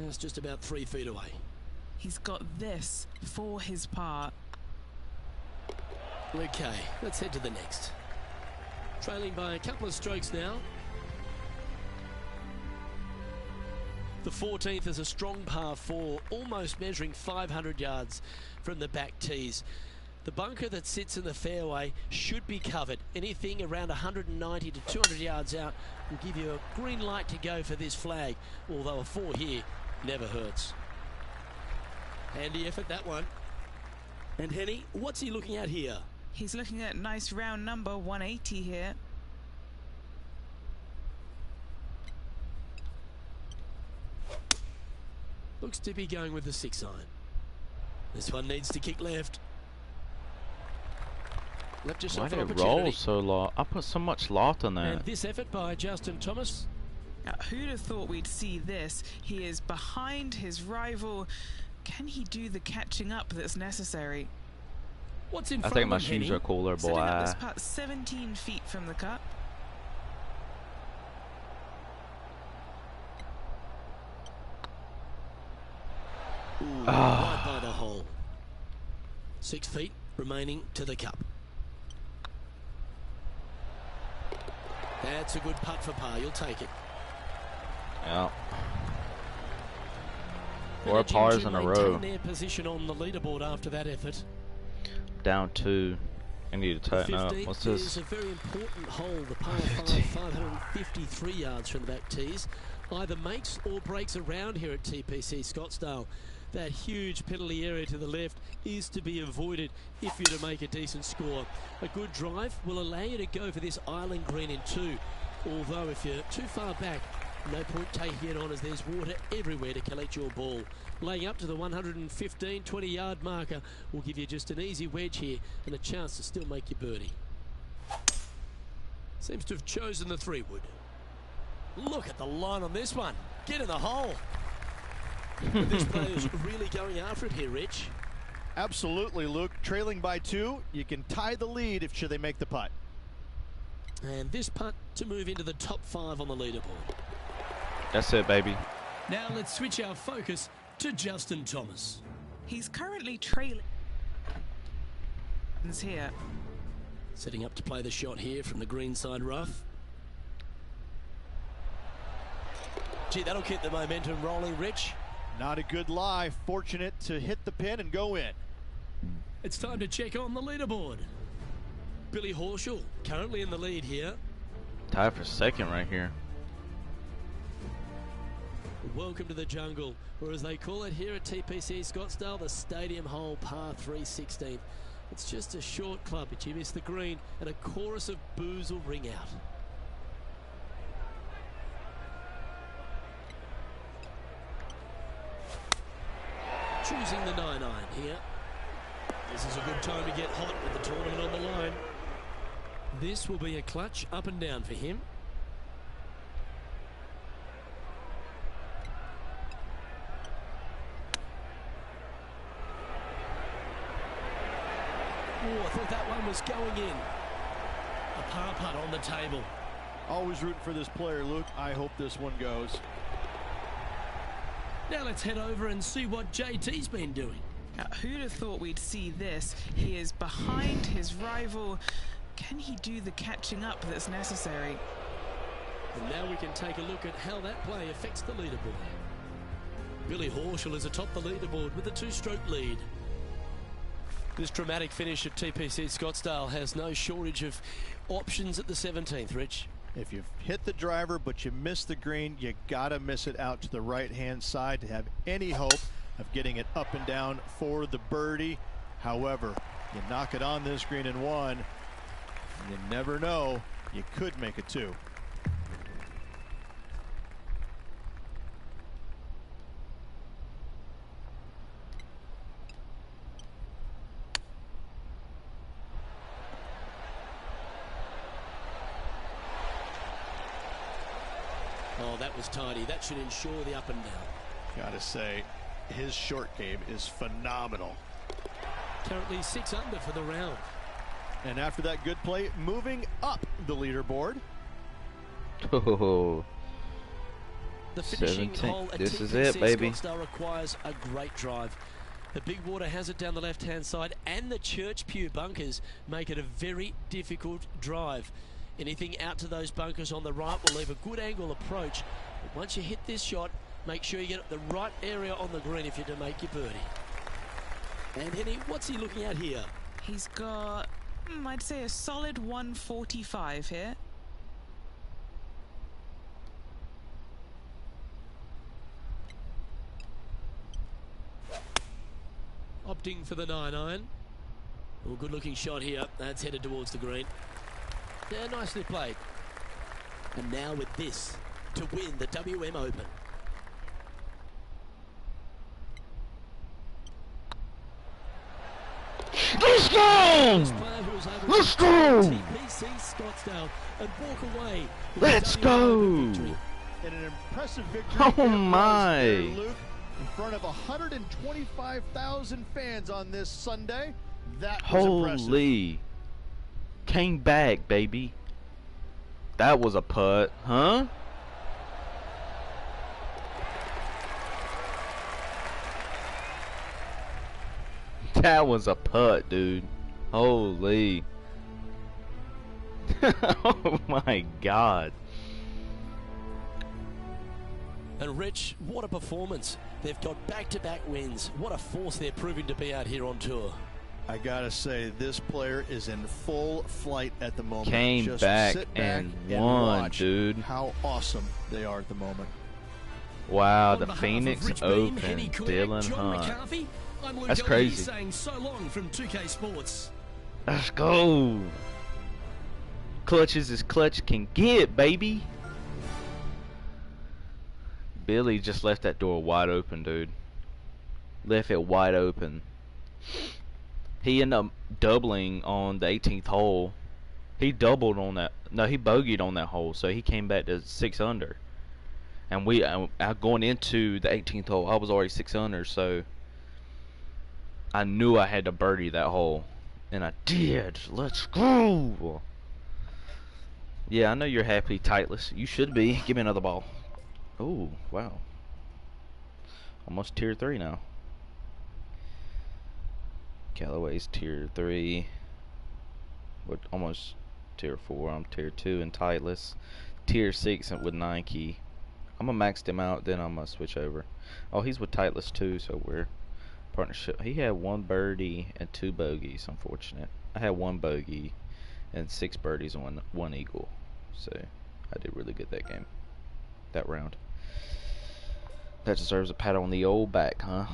It's just about 3 feet away. He's got this for his par. Okay, let's head to the next. Trailing by a couple of strokes now. The 14th is a strong par 4, almost measuring 500 yards from the back tees. The bunker that sits in the fairway should be covered. Anything around 190 to 200 yards out will give you a green light to go for this flag, although a 4 here never hurts. Handy effort, that one. And Henny, what's he looking at here? He's looking at nice round number 180 here. Looks to be going with the 6-iron. This one needs to kick left. Left yourself an opportunity. Why did it roll so low? I put so much lot on that. And this effort by Justin Thomas. Now, who'd have thought we'd see this? He is behind his rival. Can he do the catching up that's necessary? What's in I front think of my him, shoes Henny? are cooler, boy. Setting up this putt 17 feet from the cup. Ooh, right by the hole. 6 feet remaining to the cup. That's a good putt for par. You'll take it. Yeah. 4 pars in a row. Their position on the leaderboard after that effort. Down 2. I need to tighten up. What's this? Is a very important hole, the par 5, 553 yards from the back tees. Either makes or breaks around here at TPC Scottsdale. That huge penalty area to the left is to be avoided if you're to make a decent score. A good drive will allow you to go for this island green in 2. Although if you're too far back, no point taking it on as there's water everywhere to collect your ball. Laying up to the 115, 20-yard marker will give you just an easy wedge here and a chance to still make your birdie. Seems to have chosen the 3-wood. Look at the line on this one. Get in the hole. This player's really going after it here, Rich. Absolutely, Luke. Trailing by 2, you can tie the lead if should they make the putt. And this putt to move into the top 5 on the leaderboard. That's it, baby. Now let's switch our focus to Justin Thomas. He's currently trailing here. Setting up to play the shot here from the greenside rough. Gee, that'll keep the momentum rolling, Rich. Not a good lie. Fortunate to hit the pin and go in. It's time to check on the leaderboard. Billy Horschel currently in the lead here. Tied for second right here. Welcome to the jungle, or as they call it here at TPC Scottsdale, the Stadium Hole par 3 16th. It's just a short club, but you miss the green, and a chorus of boos will ring out. Choosing the 9-iron here. This is a good time to get hot with the tournament on the line. This will be a clutch up and down for him. Oh, I thought that one was going in. A par putt on the table. Always rooting for this player, Luke. I hope this one goes. Now let's head over and see what JT's been doing. Now, who'd have thought we'd see this? He is behind his rival. Can he do the catching up that's necessary? And now we can take a look at how that play affects the leaderboard. Billy Horschel is atop the leaderboard with a 2-stroke lead. This dramatic finish at TPC Scottsdale has no shortage of options at the 17th, Rich. If you've hit the driver but you miss the green, you gotta miss it out to the right-hand side to have any hope of getting it up and down for the birdie. However, you knock it on this green in 1, you never know, you could make it 2. Oh, that was tidy. That should ensure the up and down. Gotta say, his short game is phenomenal. Currently 6 under for the round. And after that good play, moving up the leaderboard. Oh, The finishing 17. hole at This TPC is it, baby. Scottsdale requires a great drive. The big water has it down the left-hand side, and the Church Pew bunkers make it a very difficult drive. Anything out to those bunkers on the right will leave a good angle approach. But once you hit this shot, make sure you get the right area on the green if you're to make your birdie. And Henny, what's he looking at here? He's got, I'd say, a solid 145 here. Opting for the 9-iron. Oh, good looking shot here. That's headed towards the green. Yeah, nicely played. And now with this to win the WM Open. Let's go! Let's go! TPC Scottsdale and walk away. Let's go! And an impressive victory. Oh my! There, Luke, in front of 125,000 fans on this Sunday. That was impressive. Holy! Came back, baby. That was a putt, huh? That was a putt, dude. Holy. Oh my God. And Rich, what a performance. They've got back-to-back wins. What a force they're proving to be out here on tour. I gotta say, this player is in full flight at the moment. Came Just back sit back and won, watch dude. how awesome they are at the moment. Wow, On the behalf Phoenix of Rich Beam, Open, Henny Kuyak, Dylan John Hunt. McCarthy, I'm Luke That's Doherty crazy. saying so long from 2K Sports. Let's go. Clutches as clutch can get, baby. Billy just left that door wide open, dude. Left it wide open. He ended up doubling on the 18th hole. He doubled on that. No, he bogeyed on that hole, so he came back to 6 under. And going into the 18th hole, I was already 6 under, so I knew I had to birdie that hole. And I did. Let's go. Yeah, I know you're happy, Titleist. You should be. Give me another ball. Oh, wow. Almost tier 3 now. Callaway's tier 3. But almost tier 4. I'm tier 2 in Titleist. Tier 6 with Nike. I'm gonna max him out, then I'm gonna switch over. Oh, he's with Titleist too, so we're partnership. He had 1 birdie and 2 bogeys. Unfortunate. I had 1 bogey and 6 birdies and 1 eagle. So I did really good that game, that round. That deserves a pat on the old back, huh?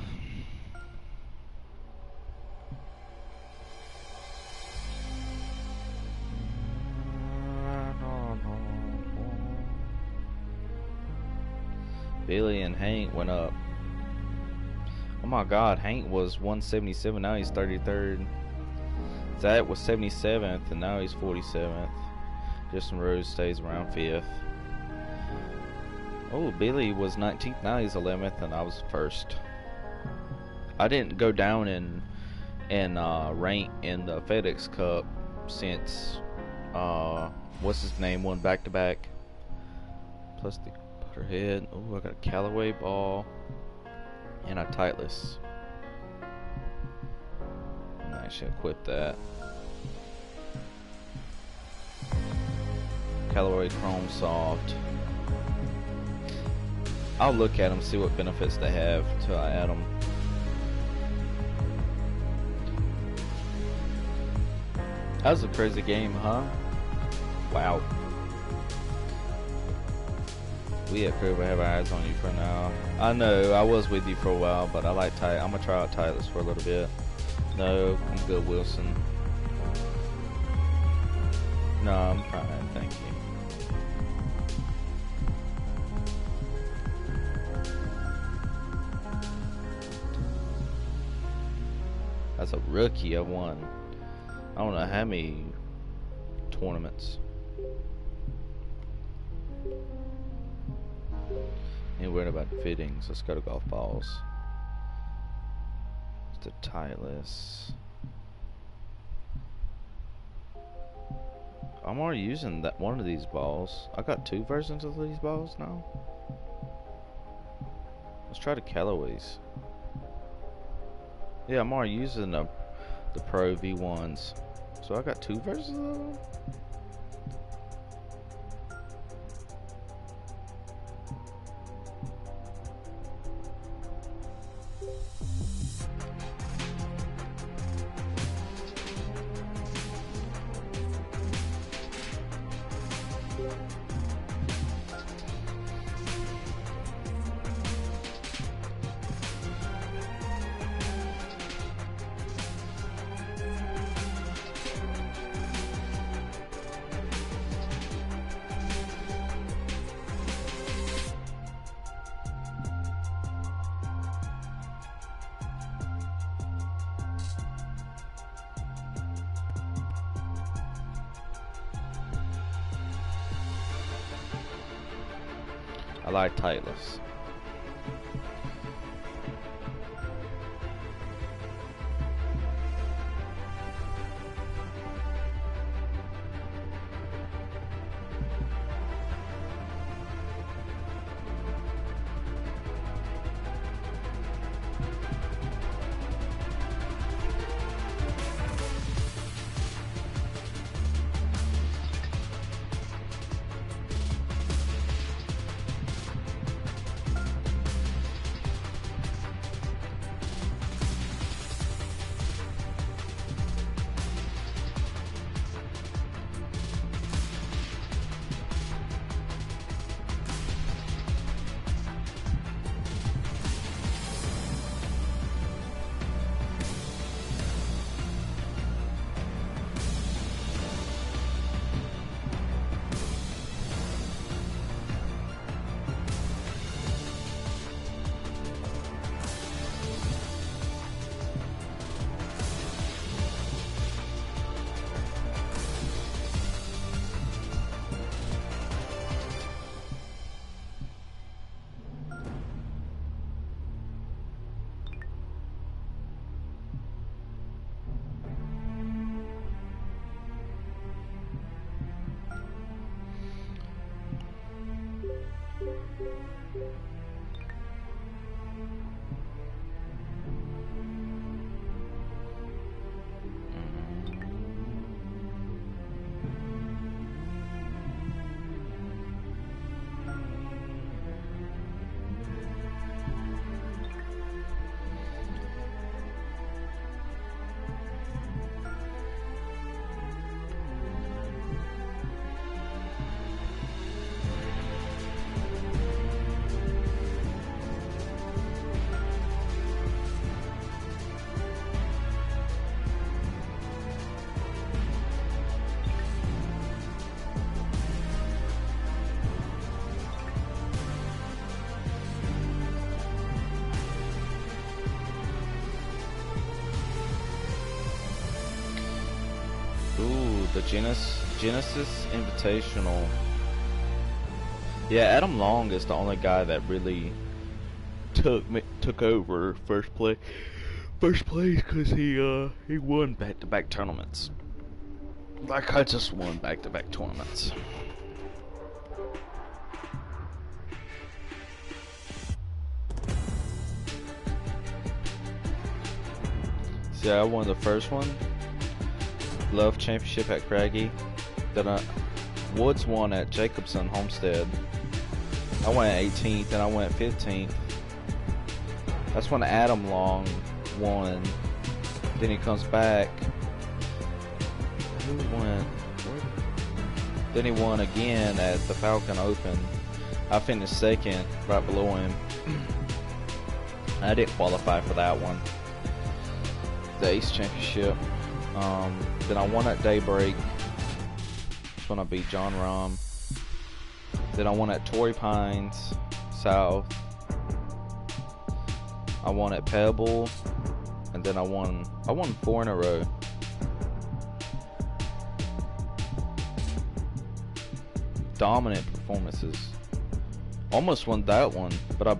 Billy and Hank went up. Oh my God, Hank was 177, now he's 33rd. Zach was 77th, and now he's 47th. Justin Rose stays around 5th. Oh, Billy was 19th, now he's 11th, and I was 1st. I didn't go down in rank in the FedEx Cup since what's his name won back-to-back. Plus the Butterhead. Oh, I got a Callaway ball and a Titleist. I should equip that. Callaway Chrome Soft. I'll look at them, see what benefits they have till I add them. That was a crazy game, huh? Wow. We at Crib have our eyes on you for now. I know, I was with you for a while, but I like I'm gonna try out Titleist for a little bit. No, I'm good, Wilson. No, I'm fine, thank you. As a rookie, I won I don't know how many tournaments. Ain't worried about fittings. Let's go to golf balls. It's the Titleist. I'm already using that one of these balls. I got 2 versions of these balls now. Let's try the Callaways. Yeah, I'm already using the Pro V1s. So I got 2 versions of them? I like Titleist. Genesis Invitational. Yeah, Adam Long is the only guy that really took over first place because he won back-to-back tournaments. Like I just won back-to-back tournaments. See, I won the first one. Love Championship at Craggy. Then Woods won at Jacobson Homestead. I went 18th and I went 15th. That's when Adam Long won. Then he comes back. Who won? Then he won again at the Falcon Open. I finished second, right below him. I didn't qualify for that one. The Ace Championship. Then I won at Daybreak. That's when I beat John Rahm. Then I won at Torrey Pines South. I won at Pebble, and then I won 4 in a row. Dominant performances. Almost won that one, but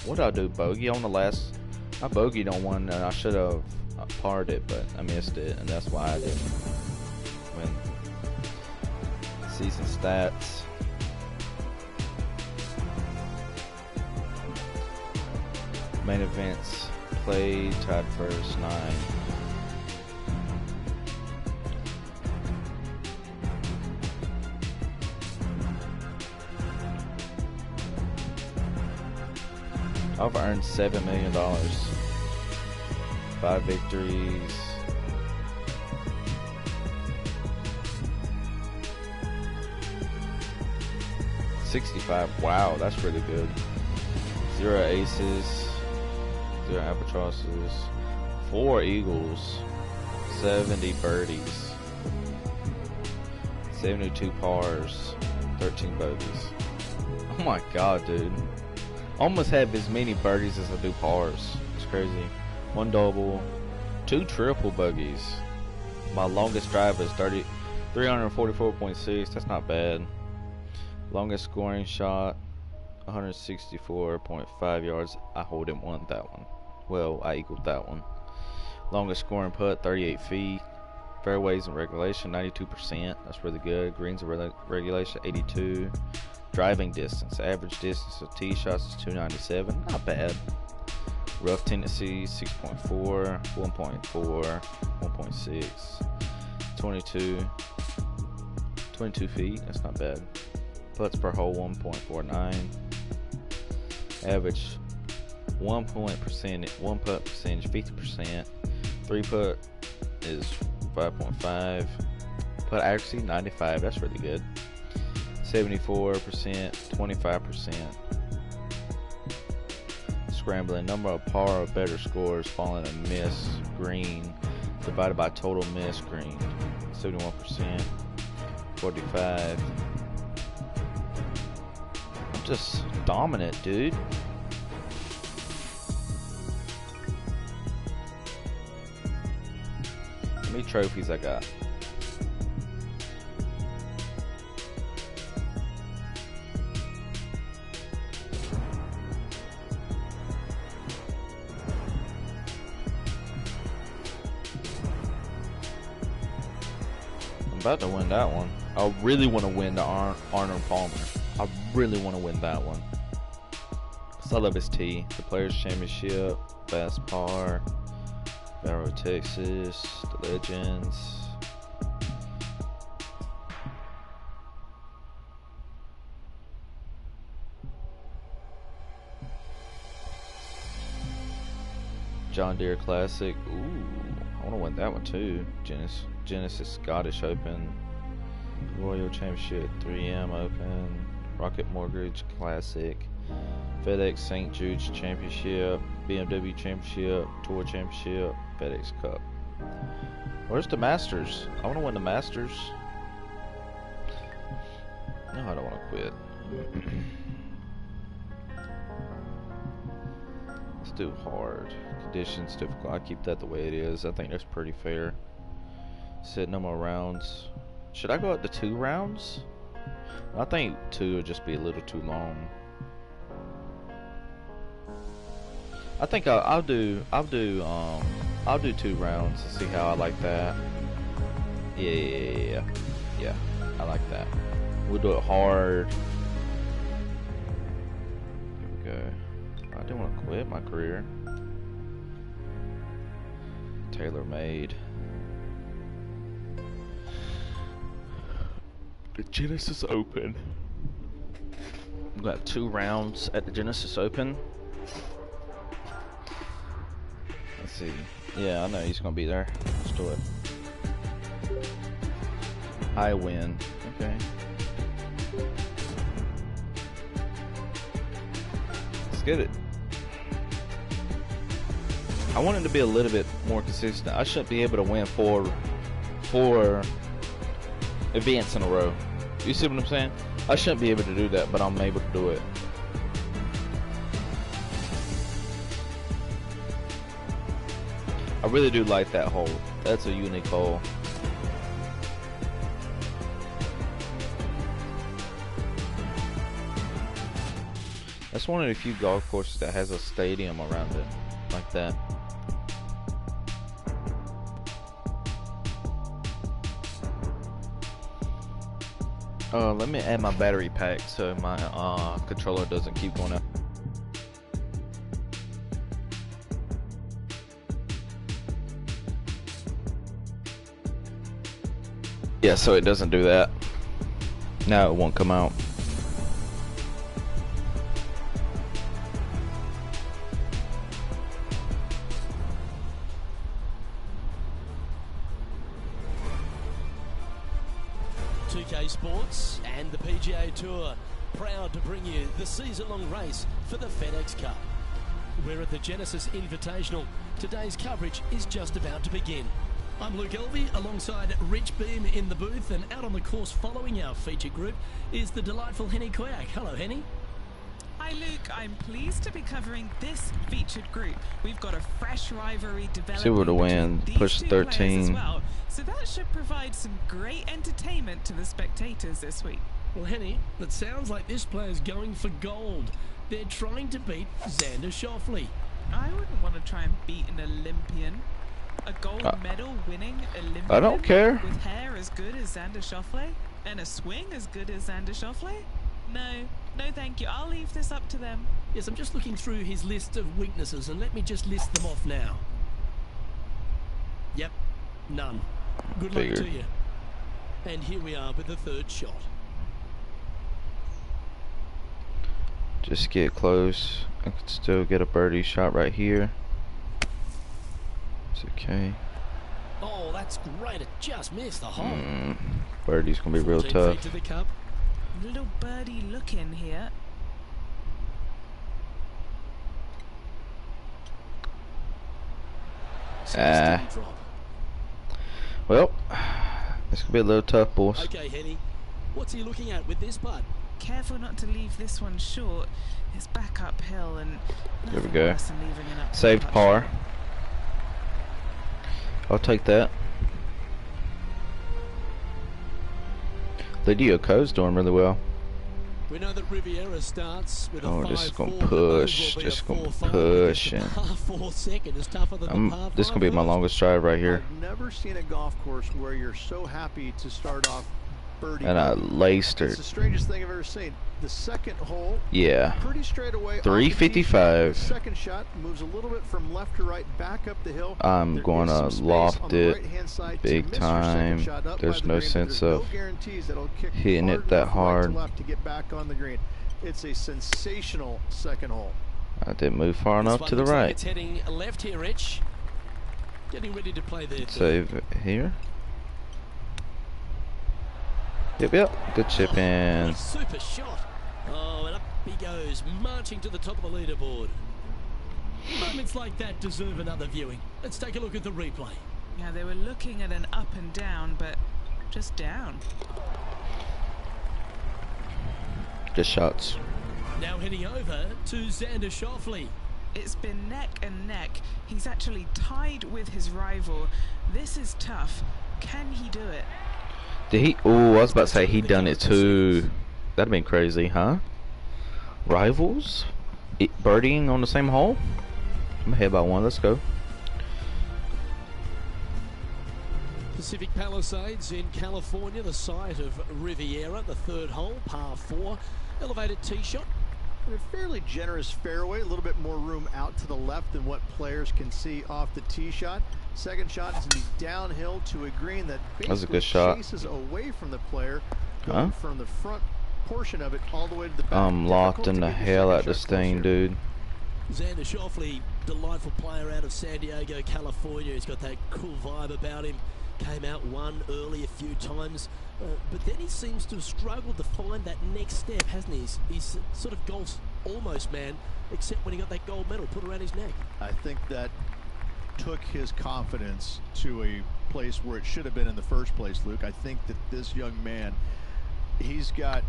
what did I do? Bogey on the last. I bogeyed on one, and I should have parred it, but I missed it, and that's why I didn't win. Season stats. Main events played, tied first, 9. I've earned $7 million. 5 victories. $65. Wow, that's really good. 0 aces. 0 albatrosses, 4 eagles, 70 birdies, 72 pars, 13 bogeys. Oh my god, dude. Almost have as many birdies as I do pars. It's crazy. 1 double, 2 triple bogeys. My longest drive is 344.6. That's not bad. Longest scoring shot, 164.5 yards. I hold him won that one. Well, I equaled that one. Longest scoring putt, 38 feet. Fairways in regulation, 92%. That's really good. Greens in regulation, 82. Driving distance, average distance of tee shots is 297. Not bad. Rough tendency, 6.4, 1.4, 1.6, 22 feet. That's not bad. Putts per hole, 1.49. Average 1 putt percentage, 50%. 3 putt is 5.5. Putt accuracy, 95. That's really good. 74%, 25%. Scrambling, number of par or better scores falling a miss green divided by total miss green. 71%, 45. I'm just dominant, dude. How many trophies I got? I'm about to win that one. I really want to win the Arnold Palmer. I really want to win that one. I love his tee. The Players Championship, Best Par, Barrow, Texas, the Legends. John Deere Classic. Ooh, I want to win that one too. Genesis Scottish Open, Royal Championship, 3M Open, Rocket Mortgage Classic, FedEx St. Jude's Championship, BMW Championship, Tour Championship, FedEx Cup. Where's the Masters? I want to win the Masters. No, I don't want to quit. Let's do hard. Conditions difficult. I keep that the way it is. I think that's pretty fair. Set no more rounds. Should I go up to 2 rounds? I think 2 would just be a little too long. I think I'll do 2 rounds to see how I like that. Yeah, I like that. We'll do it hard. Here we go. I didn't want to quit my career. Tailor-made. The Genesis Open. We got 2 rounds at the Genesis Open. Let's see. Yeah, I know he's gonna be there. Let's do it. I win. Okay. Let's get it. I want it to be a little bit more consistent. I shouldn't be able to win 4 events in a row. You see what I'm saying? I shouldn't be able to do that, but I'm able to do it. I really do like that hole. That's a unique hole. That's one of the few golf courses that has a stadium around it like that. Let me add my battery pack so my controller doesn't keep going out. Yeah, so it doesn't do that. Now it won't come out. Sports and the PGA Tour, proud to bring you the season-long race for the FedEx Cup. We're at the Genesis Invitational. Today's coverage is just about to begin. I'm Luke Elvey alongside Rich Beam in the booth, and out on the course following our featured group is the delightful Henny Quack. Hello, Henny. Hi Luke, I'm pleased to be covering this featured group. We've got a fresh rivalry developing. Silver to win, push 13. As well. So that should provide some great entertainment to the spectators this week. Well, Henny, it sounds like this player's going for gold. They're trying to beat Xander Schauffele. I wouldn't want to try and beat an Olympian. A gold medal winning Olympian. I don't care. With hair as good as Xander Schauffele and a swing as good as Xander Schauffele? No thank you. I'll leave this up to them. Yes, I'm just looking through his list of weaknesses, and let me just list them off now. Yep, none. Good luck to you. And here we are with the third shot. Just get close. I could still get a birdie shot right here. It's okay. Oh, that's great. It just missed the hole. Birdie's gonna be real tough. To the cup. Little birdie look in here. Well, this could be a little tough, boys. Okay, Henny. What's he looking at with this putt? Careful not to leave this one short. It's back uphill and there we go. An Saved par. I'll take that. Lydia Ko's doing really well. We know that Riviera starts with a 5-4. This is going to push. Just going to be pushing. This is going to be my longest drive right here. I've never seen a golf course where you're so happy to start off birdie. And I laced her. It's the strangest thing I've ever seen. The second hole, yeah, pretty straight away. 355. The second shot moves a little bit from left to right, back up the hill. I'm going to loft it big time. There's no sense of hitting it that hard. To get back on the green. It's a sensational second hole. I didn't move far enough to the right. It's heading left here, Rich. Getting ready to play there. Save it here. Yep. Good chip in. Super shot. Oh, and up he goes, marching to the top of the leaderboard. Moments like that deserve another viewing. Let's take a look at the replay. Yeah, they were looking at an up and down, but just down. Good shots. Now heading over to Xander Schauffele. It's been neck and neck. He's actually tied with his rival. This is tough. Can he do it? Did he? Oh, I was about to say he done it too. That'd been crazy, huh? Rivals? Birdieing on the same hole? I'm ahead by one. Let's go. Pacific Palisades in California, the site of Riviera, the third hole, par 4, elevated tee shot. And a fairly generous fairway, a little bit more room out to the left than what players can see off the tee shot. Second shot is going to be downhill to a green that basically chases away from the player, going from the front portion of it all the way to the back. I'm locked in the hell out of this thing, dude. Xander Schauffele, delightful player out of San Diego, California. He's got that cool vibe about him. Came out one early a few times, but then he seems to have struggled to find that next step, hasn't he? He's sort of golf's almost man, except when he got that gold medal put around his neck. I think that took his confidence to a place where it should have been in the first place, Luke. I think that this young man, he's got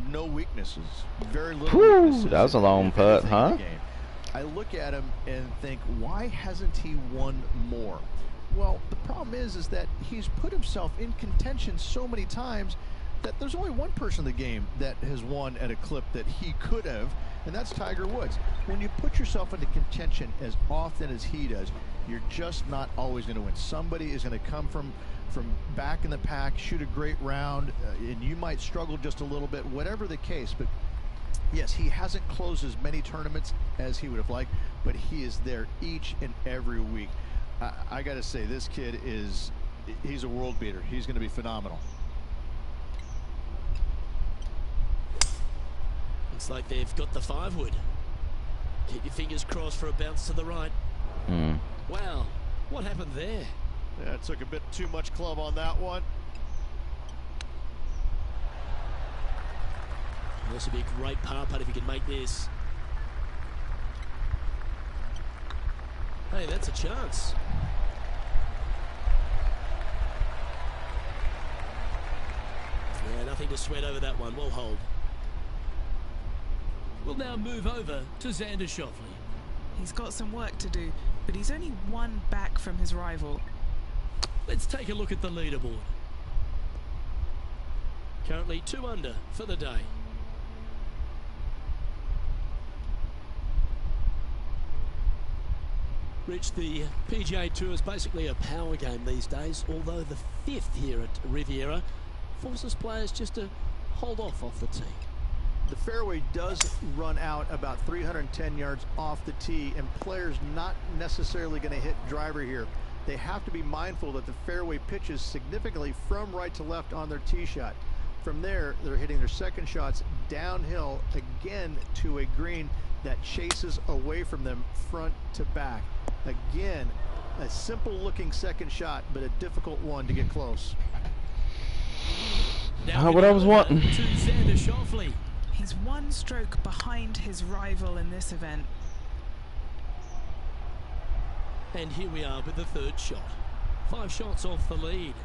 no weaknesses, very little weaknesses. That was a long putt, huh? I look at him and think, why hasn't he won more? Well, the problem is that he's put himself in contention so many times that there's only one person in the game that has won at a clip that he could have, and that's Tiger Woods. When you put yourself into contention as often as he does, you're just not always going to win. Somebody is going to come from back in the pack, shoot a great round, and you might struggle just a little bit, whatever the case. But yes, he hasn't closed as many tournaments as he would have liked, but he is there each and every week. I got to say, this kid he's a world beater. He's going to be phenomenal. Looks like they've got the 5-wood. Keep your fingers crossed for a bounce to the right. Wow, what happened there? Yeah, it took a bit too much club on that one. This will be a great par putt if he can make this. Hey, that's a chance. Yeah, nothing to sweat over that one. Well hold. We'll now move over to Xander Schauffele. He's got some work to do, but he's only one back from his rival. Let's take a look at the leaderboard. Currently 2 under for the day. Rich, the PGA Tour is basically a power game these days, although the 5th here at Riviera forces players just to hold off the tee. The fairway does run out about 310 yards off the tee, and players not necessarily going to hit driver here. They have to be mindful that the fairway pitches significantly from right to left on their tee shot. From there, they're hitting their second shots downhill again to a green that chases away from them front to back. Again, a simple looking second shot, but a difficult one to get close. Now what I was wanting. To Xander Schauffele. He's one stroke behind his rival in this event. And here we are with the 3rd shot. 5 shots off the lead.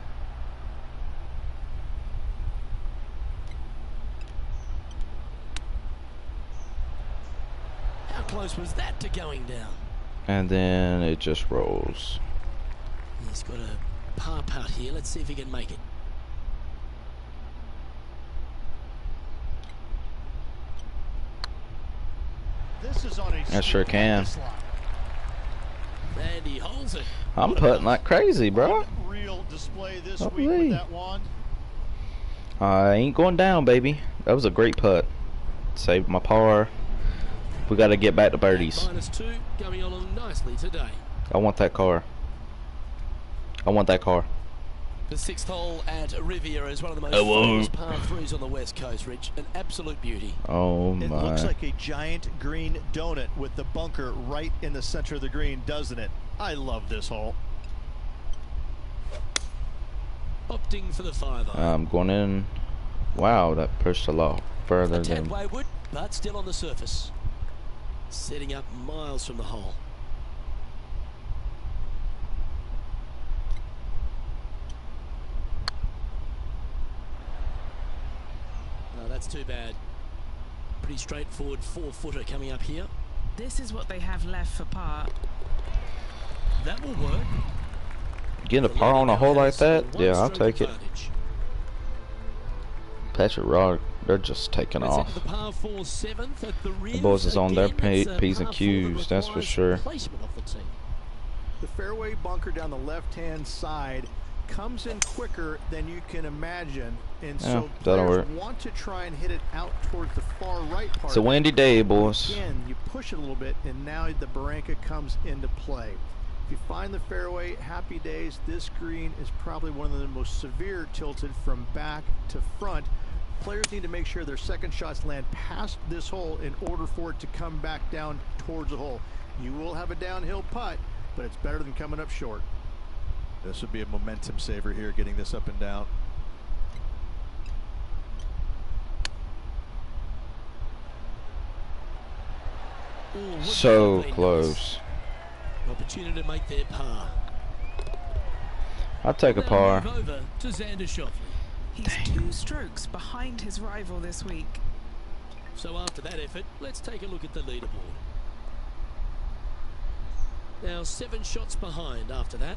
How close was that to going down? And then it just rolls. He's got a par putt here. Let's see if he can make it. This is on a I sure can. And he holds it. I'm putting like crazy, bro. Real display this week with that wand. I ain't going down, baby. That was a great putt. Saved my par. We got to get back to birdies. -2 going along nicely today. I want that car. I want that car. The 6th hole at Riviera is one of the most famous par 3s on the West Coast, Rich. An absolute beauty. Oh my. It looks like a giant green donut with the bunker right in the center of the green, doesn't it? I love this hole. Opting for the 5-iron. I'm going in. Wow, that pushed a lot further A tad than. wayward, but still on the surface. Setting up miles from the hole. No, that's too bad. Pretty straightforward 4-footer coming up here. This is what they have left for par. That will work. Getting a par on a hole like that? Yeah, I'll take it. Patrick Rock, they're just taking off. The par 4 7th at the rear. The boys is on their P's and Q's, that's for sure. The fairway bunker down the left-hand side comes in quicker than you can imagine, and so players want to try and hit it out towards the far right part. It's a windy day, boys. Again, you push it a little bit, and now the Barranca comes into play. If you find the fairway, happy days. This green is probably one of the most severe tilted from back to front. Players need to make sure their second shots land past this hole in order for it to come back down towards the hole. You will have a downhill putt, but it's better than coming up short. This would be a momentum saver here, getting this up and down. Ooh, so close. Opportunity to make their par. I'll take a par. Over to Xander Schauffele. He's 2 strokes behind his rival this week. So after that effort, let's take a look at the leaderboard. Now 7 shots behind after that.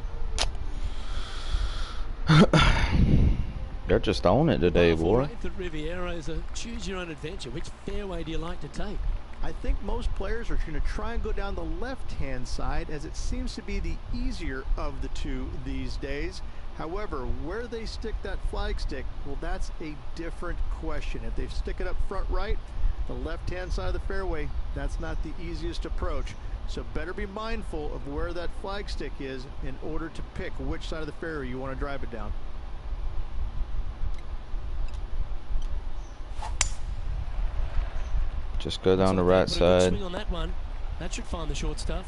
They're just on it today, boy. The Riviera is a choose your own adventure. Which fairway do you like to take? I think most players are going to try and go down the left-hand side, as it seems to be the easier of the two these days. However, where they stick that flag stick, well, that's a different question. If they stick it up front right, the left-hand side of the fairway, that's not the easiest approach. So better be mindful of where that flag stick is in order to pick which side of the fairway you want to drive it down. Just go down the right side. Swing on that one. That should find the short stuff.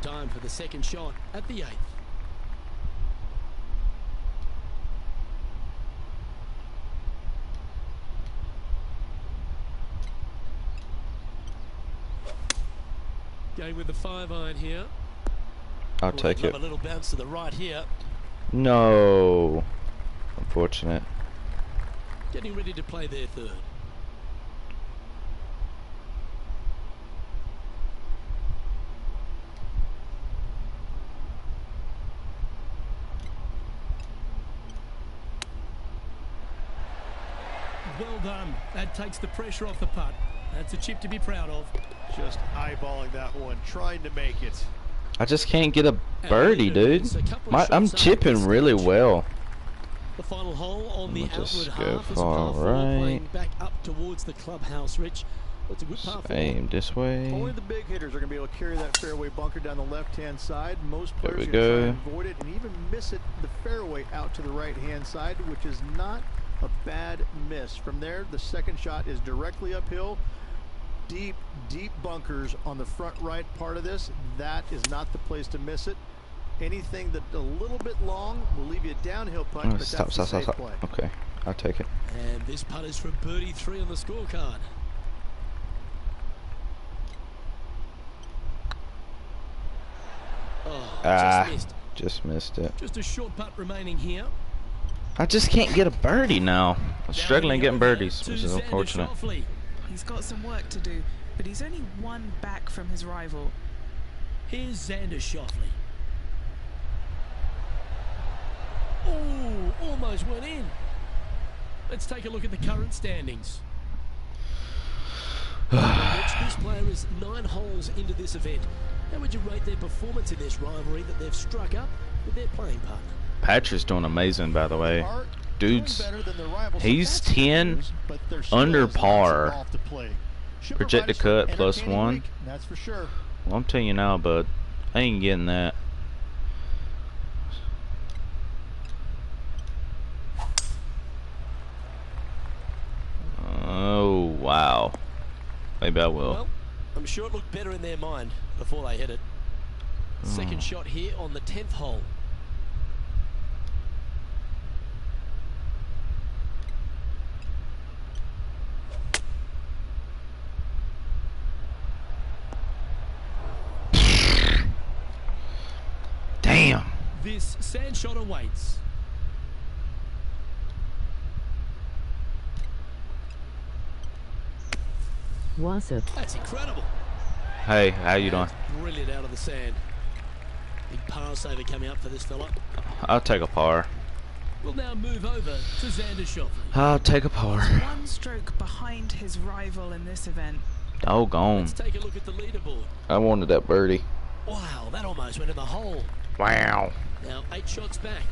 Time for the second shot at the 8th. Going with the 5-iron here. I'll take it. A little bounce to the right here. No. Unfortunate. Getting ready to play their 3rd. Well done. That takes the pressure off the putt. That's a chip to be proud of. Just eyeballing that one, trying to make it. I just can't get a birdie, dude. I'm chipping really well. The final hole on the outward go half is far par 4, right. playing back up towards the clubhouse, Rich. It's a good par 4. Aim this way. Only the big hitters are going to be able to carry that fairway bunker down the left-hand side. Most There players we are going to try go. and avoid it and even miss it the fairway out to the right-hand side, which is not a bad miss. From there, the second shot is directly uphill. Deep, deep bunkers on the front right part of this. That is not the place to miss it. Anything that a little bit long will leave you a downhill putt, but Stop. that's a safe play. Okay, I'll take it. And this putt is for birdie 3 on the scorecard. Oh, just missed it. Just a short putt remaining here. I just can't get a birdie now. I'm struggling getting birdies, which is unfortunate. He's got some work to do, but he's only 1 back from his rival. Here's Xander Schauffele. Oh, almost went in. Let's take a look at the current standings. This player is 9 holes into this event. How would you rate their performance in this rivalry that they've struck up with their playing partner? Patrick's doing amazing, by the way. Dude's, he's 10 under par. Projected cut +1. That's for sure. Well, I'm telling you now, bud, I ain't getting that. Oh, wow. Maybe I will. Well, I'm sure it looked better in their mind before they hit it. Second shot here on the 10th hole. Damn. This sand shot awaits. That's incredible. Hey, how you doing? Brilliant out of the sand. Big par saver coming up for this fella. I'll take a par. We'll now move over to Xander Schauffele. I'll take a par. One stroke behind his rival in this event. Doggone. Let's take a look at the leaderboard. I wanted that birdie. Wow, that almost went in the hole. Wow. Now 8 shots back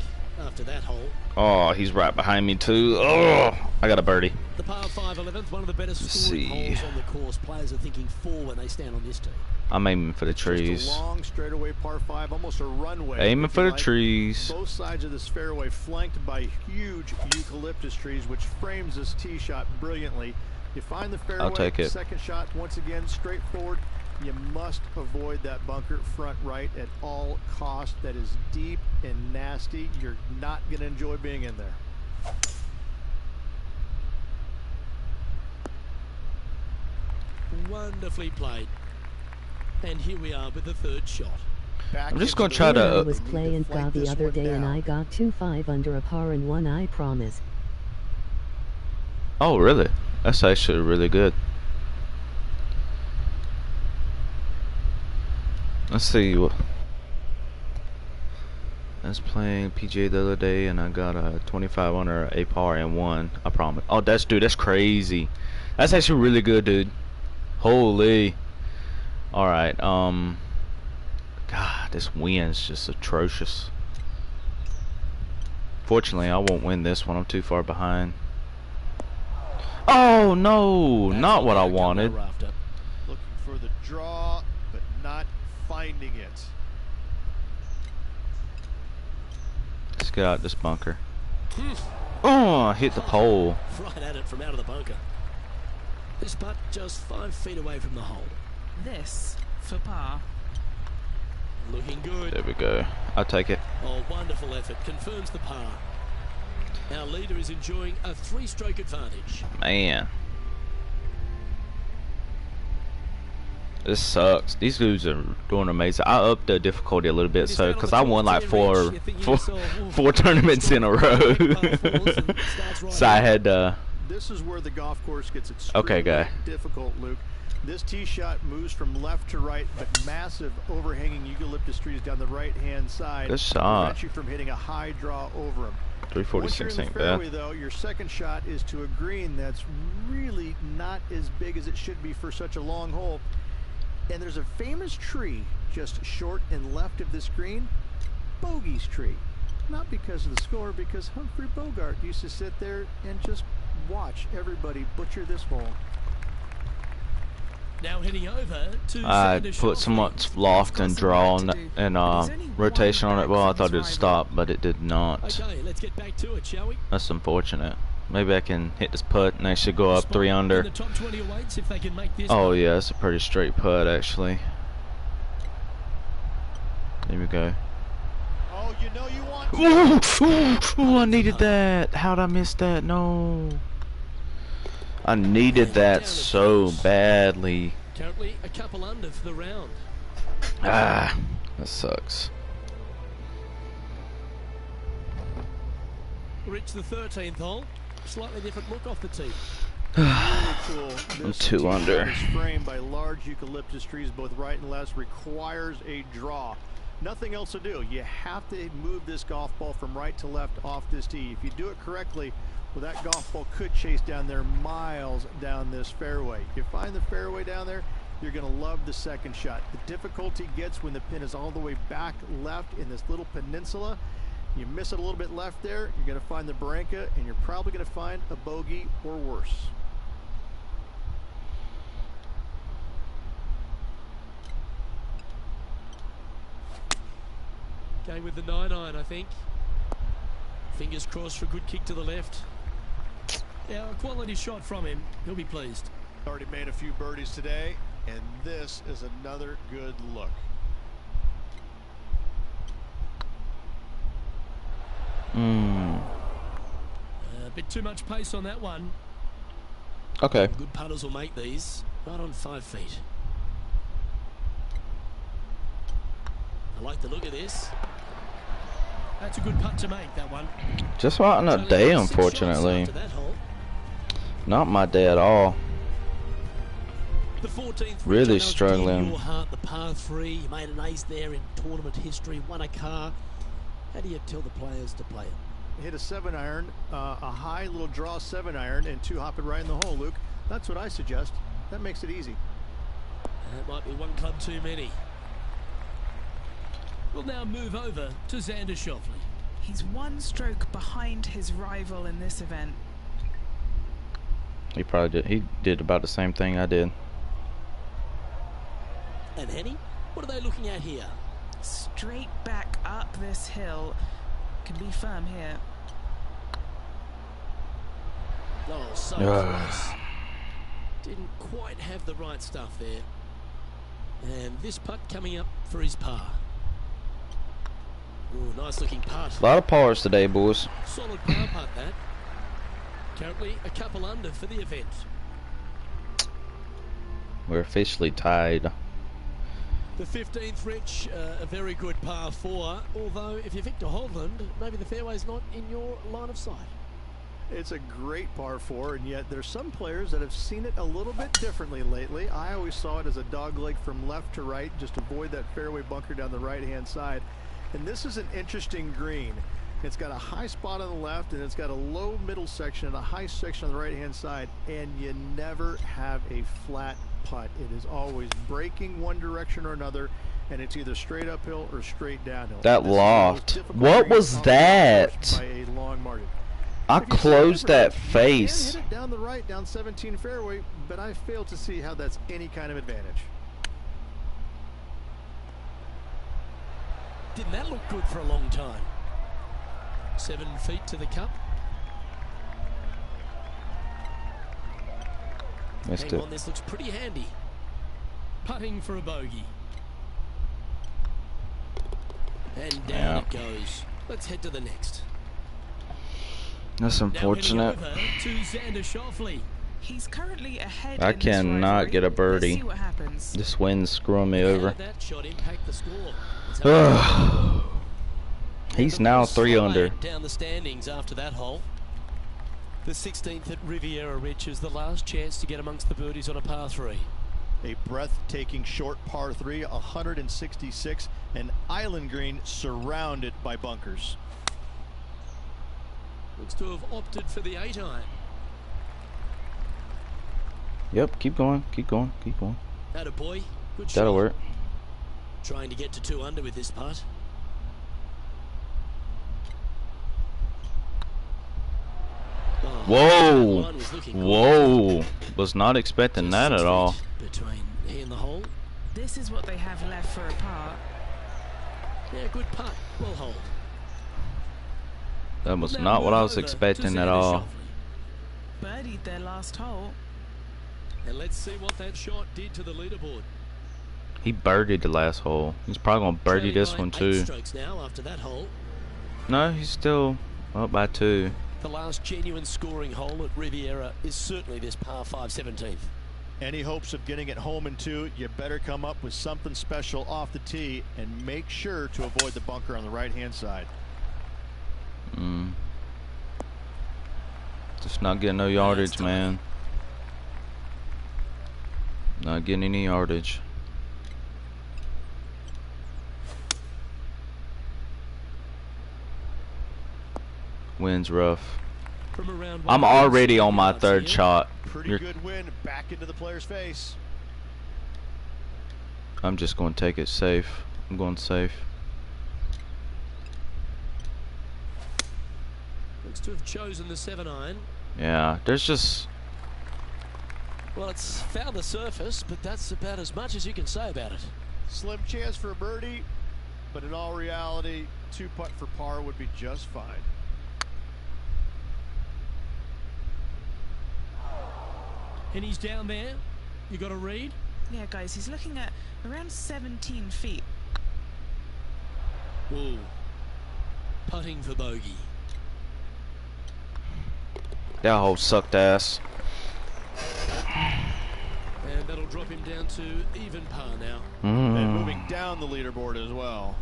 after that hole. Oh, he's right behind me too. Oh, I got a birdie. The par 5 11th, one of the better scoring holes on the course. Players are thinking 4 when they stand on this tee. I'm aiming for the trees. Just a long straightaway par 5, almost a runway. Aiming for the trees. Both sides of this fairway flanked by huge eucalyptus trees, which frames this tee shot brilliantly. You find the fairway. I'll take it. Second shot, once again, straightforward. You must avoid that bunker front right at all costs. That is deep and nasty. You're not going to enjoy being in there. Wonderfully played. And here we are with the 3rd shot. I'm just going to try to... I was playing God the other day and I got 2-5 under a par and 1, I promise. Oh, really? That's actually really good. Let's see. I was playing PGA the other day and I got a 25 under a par and 1, I promise. Oh, that's crazy. That's actually really good, dude. Holy. Alright, God, this wind's just atrocious. Fortunately, I won't win this one. I'm too far behind. Oh, no. Not what I wanted. Looking for the draw, but not finding it. Let's get out this bunker. Oh, I hit the pole. Right at it from out of the bunker. This putt just 5 feet away from the hole. This for par. Looking good. There we go. I'll take it. Oh, wonderful effort. Confirms the par. Our leader is enjoying a 3-stroke advantage. Man. This sucks. These dudes are doing amazing. I upped the difficulty a little bit, so because I won like four tournaments in a row. So I had This is where the golf course gets extremely difficult, Luke. This tee shot moves from left to right, but massive overhanging eucalyptus trees down the right-hand side good shot. prevent you from hitting a high draw over them. 346 ain't fairway, bad. Though, your second shot is to a green that's really not as big as it should be for such a long hole. And there's a famous tree just short and left of this green, Bogey's tree. Not because of the score, because Humphrey Bogart used to sit there and just watch everybody butcher this hole. Now heading over to I put so much loft and draw and rotation on it. Well, I thought it'd stop, but it did not. Okay, let's get back to it, shall we? That's unfortunate. Maybe I can hit this putt and I should go up 3 under. Oh yeah, it's a pretty straight putt actually. There we go. Oh, you know you want ooh, I needed that. How'd I miss that? No. I needed that so badly. Currently a couple under for the round. Ah, that sucks. Reach the 13th hole. Slightly different look off the tee. I'm 2 under. Framed by large eucalyptus trees, both right and left, requires a draw. Nothing else to do. You have to move this golf ball from right to left off this tee. If you do it correctly, well, that golf ball could chase down there miles down this fairway. If you find the fairway down there, you're going to love the second shot. The difficulty gets when the pin is all the way back left in this little peninsula. You miss it a little bit left there, you're going to find the Barranca, and you're probably going to find a bogey or worse. Going with the 9-iron, I think. Fingers crossed for a good kick to the left. Yeah, a quality shot from him. He'll be pleased. Already made a few birdies today, and this is another good look. A bit too much pace on that one. Okay. Good putters will make these right on 5 feet. I like the look of this. That's a good putt to make, that one. Just not on a day, unfortunately. Not my day at all. The 14th really struggling. Your heart, the par 3, you made an ace there in tournament history, won a car. How do you tell the players to play it? hit a 7-iron, a high little draw 7-iron, and 2-hop it right in the hole, Luke. That's what I suggest. That makes it easy. That might be one club too many. We'll now move over to Xander Schauffele. He's one stroke behind his rival in this event. He probably did. He did about the same thing I did. And Henny, what are they looking at here? Straight back up this hill. Can be firm here. Oh, so close. Didn't quite have the right stuff there. And this putt coming up for his par. Ooh, nice looking putt. A lot of pars today, boys. Solid par putt that. Currently a couple under for the event. We're officially tied. The 15th, Rich, a very good par 4. Although, if you're Victor Hovland, maybe the fairway's not in your line of sight. It's a great par 4, and yet there's some players that have seen it a little bit differently lately. I always saw it as a dog leg from left to right, just avoid that fairway bunker down the right-hand side. And this is an interesting green. It's got a high spot on the left, and it's got a low middle section and a high section on the right-hand side, and you never have a flat putt. It is always breaking one direction or another, and it's either straight uphill or straight downhill. That loft. What was that? By a long margin. I closed that face. Hit it down the right, down 17 fairway, but I fail to see how that's any kind of advantage. Didn't that look good for a long time? 7 feet to the cup. Missed Hang it. on, this looks pretty handy. Putting for a bogey. And down it goes. Let's head to the next. That's unfortunate. Now heading over to Xander Schauffele. He's currently ahead. I in this cannot rivalry. get a Let's birdie. see what happens. This wind's screwing me How over. did that shot impact the score? He's now 3 under. Down the standings after that hole. The 16th at Riviera Ridge is the last chance to get amongst the birdies on a par 3. A breathtaking short par 3, 166, an island green surrounded by bunkers. Looks to have opted for the 8-iron. Yep, keep going, keep going, keep going. Attaboy. Good shot. That'll work. Trying to get to 2 under with this putt. Oh, Whoa! one was looking good. Whoa! Was not expecting Just that 6 at all. feet between he and the hole. This is what they have left for a par. Yeah, good putt. Well hold. That was Now not what move I was over to expecting at Xander all. Schauffele. Birdied their last hole. And let's see what that shot did to the leaderboard. He birdied the last hole. He's probably gonna birdie Trailing this by one 8 too. strokes now after that hole. No, he's still up by 2. The last genuine scoring hole at Riviera is certainly this par 5 17th. Any hopes of getting it home in 2, you better come up with something special off the tee and make sure to avoid the bunker on the right-hand side. Just not getting no yardage, man. Not getting any yardage. Wind's rough. From around I'm 160 already on my yards 3rd here. shot. Pretty good wind back into the player's face. I'm just going to take it safe. I'm going safe. Looks to have chosen the 7-iron. Yeah, there's just... Well, it's found the surface, but that's about as much as you can say about it. Slim chance for a birdie, but in all reality, 2 putt for par would be just fine. And he's down there. You got a read? Yeah, guys, he's looking at around 17 feet. Ooh. Putting for bogey. That hole sucked ass. And that'll drop him down to even par now. And moving down the leaderboard as well.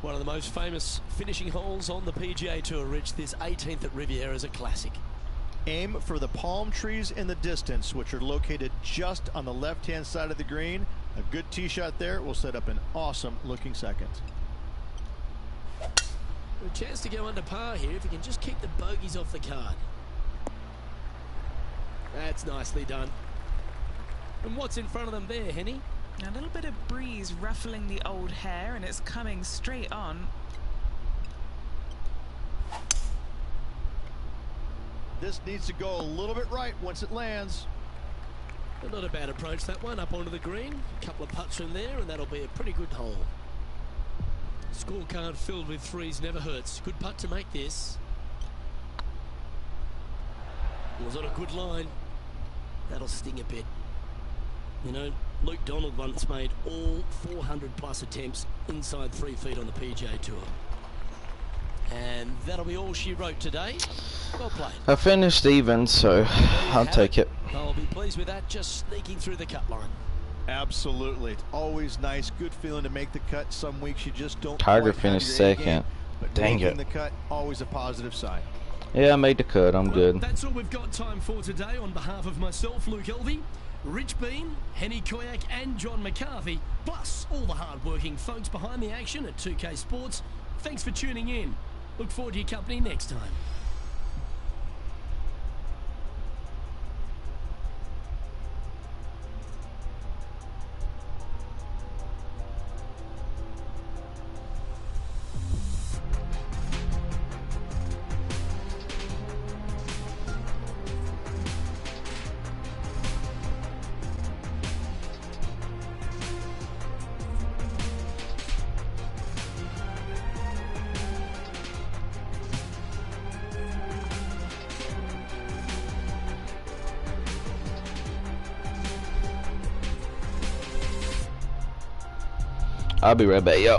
One of the most famous finishing holes on the PGA Tour, Rich. This 18th at Riviera is a classic. Aim for the palm trees in the distance, which are located just on the left-hand side of the green. A good tee shot there will set up an awesome looking second. A chance to go under par here if he can just keep the bogeys off the card. That's nicely done. And what's in front of them there, Henny? A little bit of breeze ruffling the old hair, and it's coming straight on. This needs to go a little bit right once it lands. Not a bad approach, that one, up onto the green. A couple of putts from there, and that'll be a pretty good hole. Scorecard filled with threes never hurts. Good putt to make this. Was on a good line. That'll sting a bit. You know, Luke Donald once made all 400 plus attempts inside 3 feet on the PGA Tour. And that'll be all she wrote today. Well played. I finished even, so I'll take it. I'll be pleased with that, just sneaking through the cut line. Absolutely. It's always nice, good feeling to make the cut. Some weeks you just don't. Tiger finished second. But dang it. The cut, always a positive sign. Yeah, I made the cut. I'm good. That's all we've got time for today. On behalf of myself, Luke Elvey, Rich Beam, Henny Koyak and John McCarthy, plus all the hard-working folks behind the action at 2K Sports, thanks for tuning in. Look forward to your company next time. I'll be right back, yo.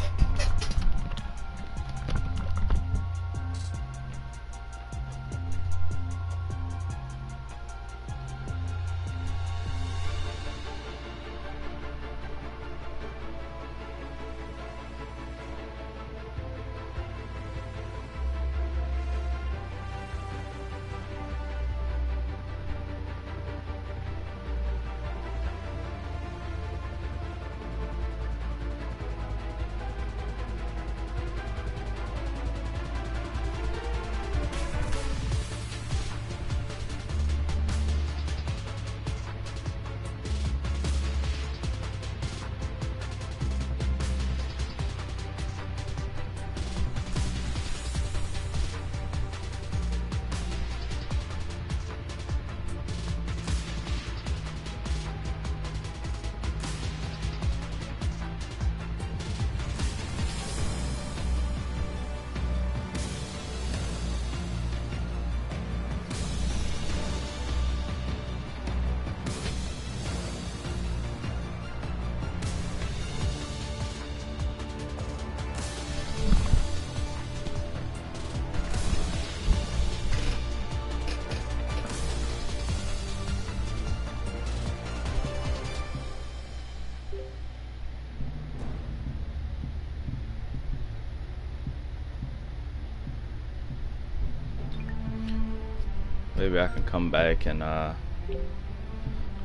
Maybe I can come back and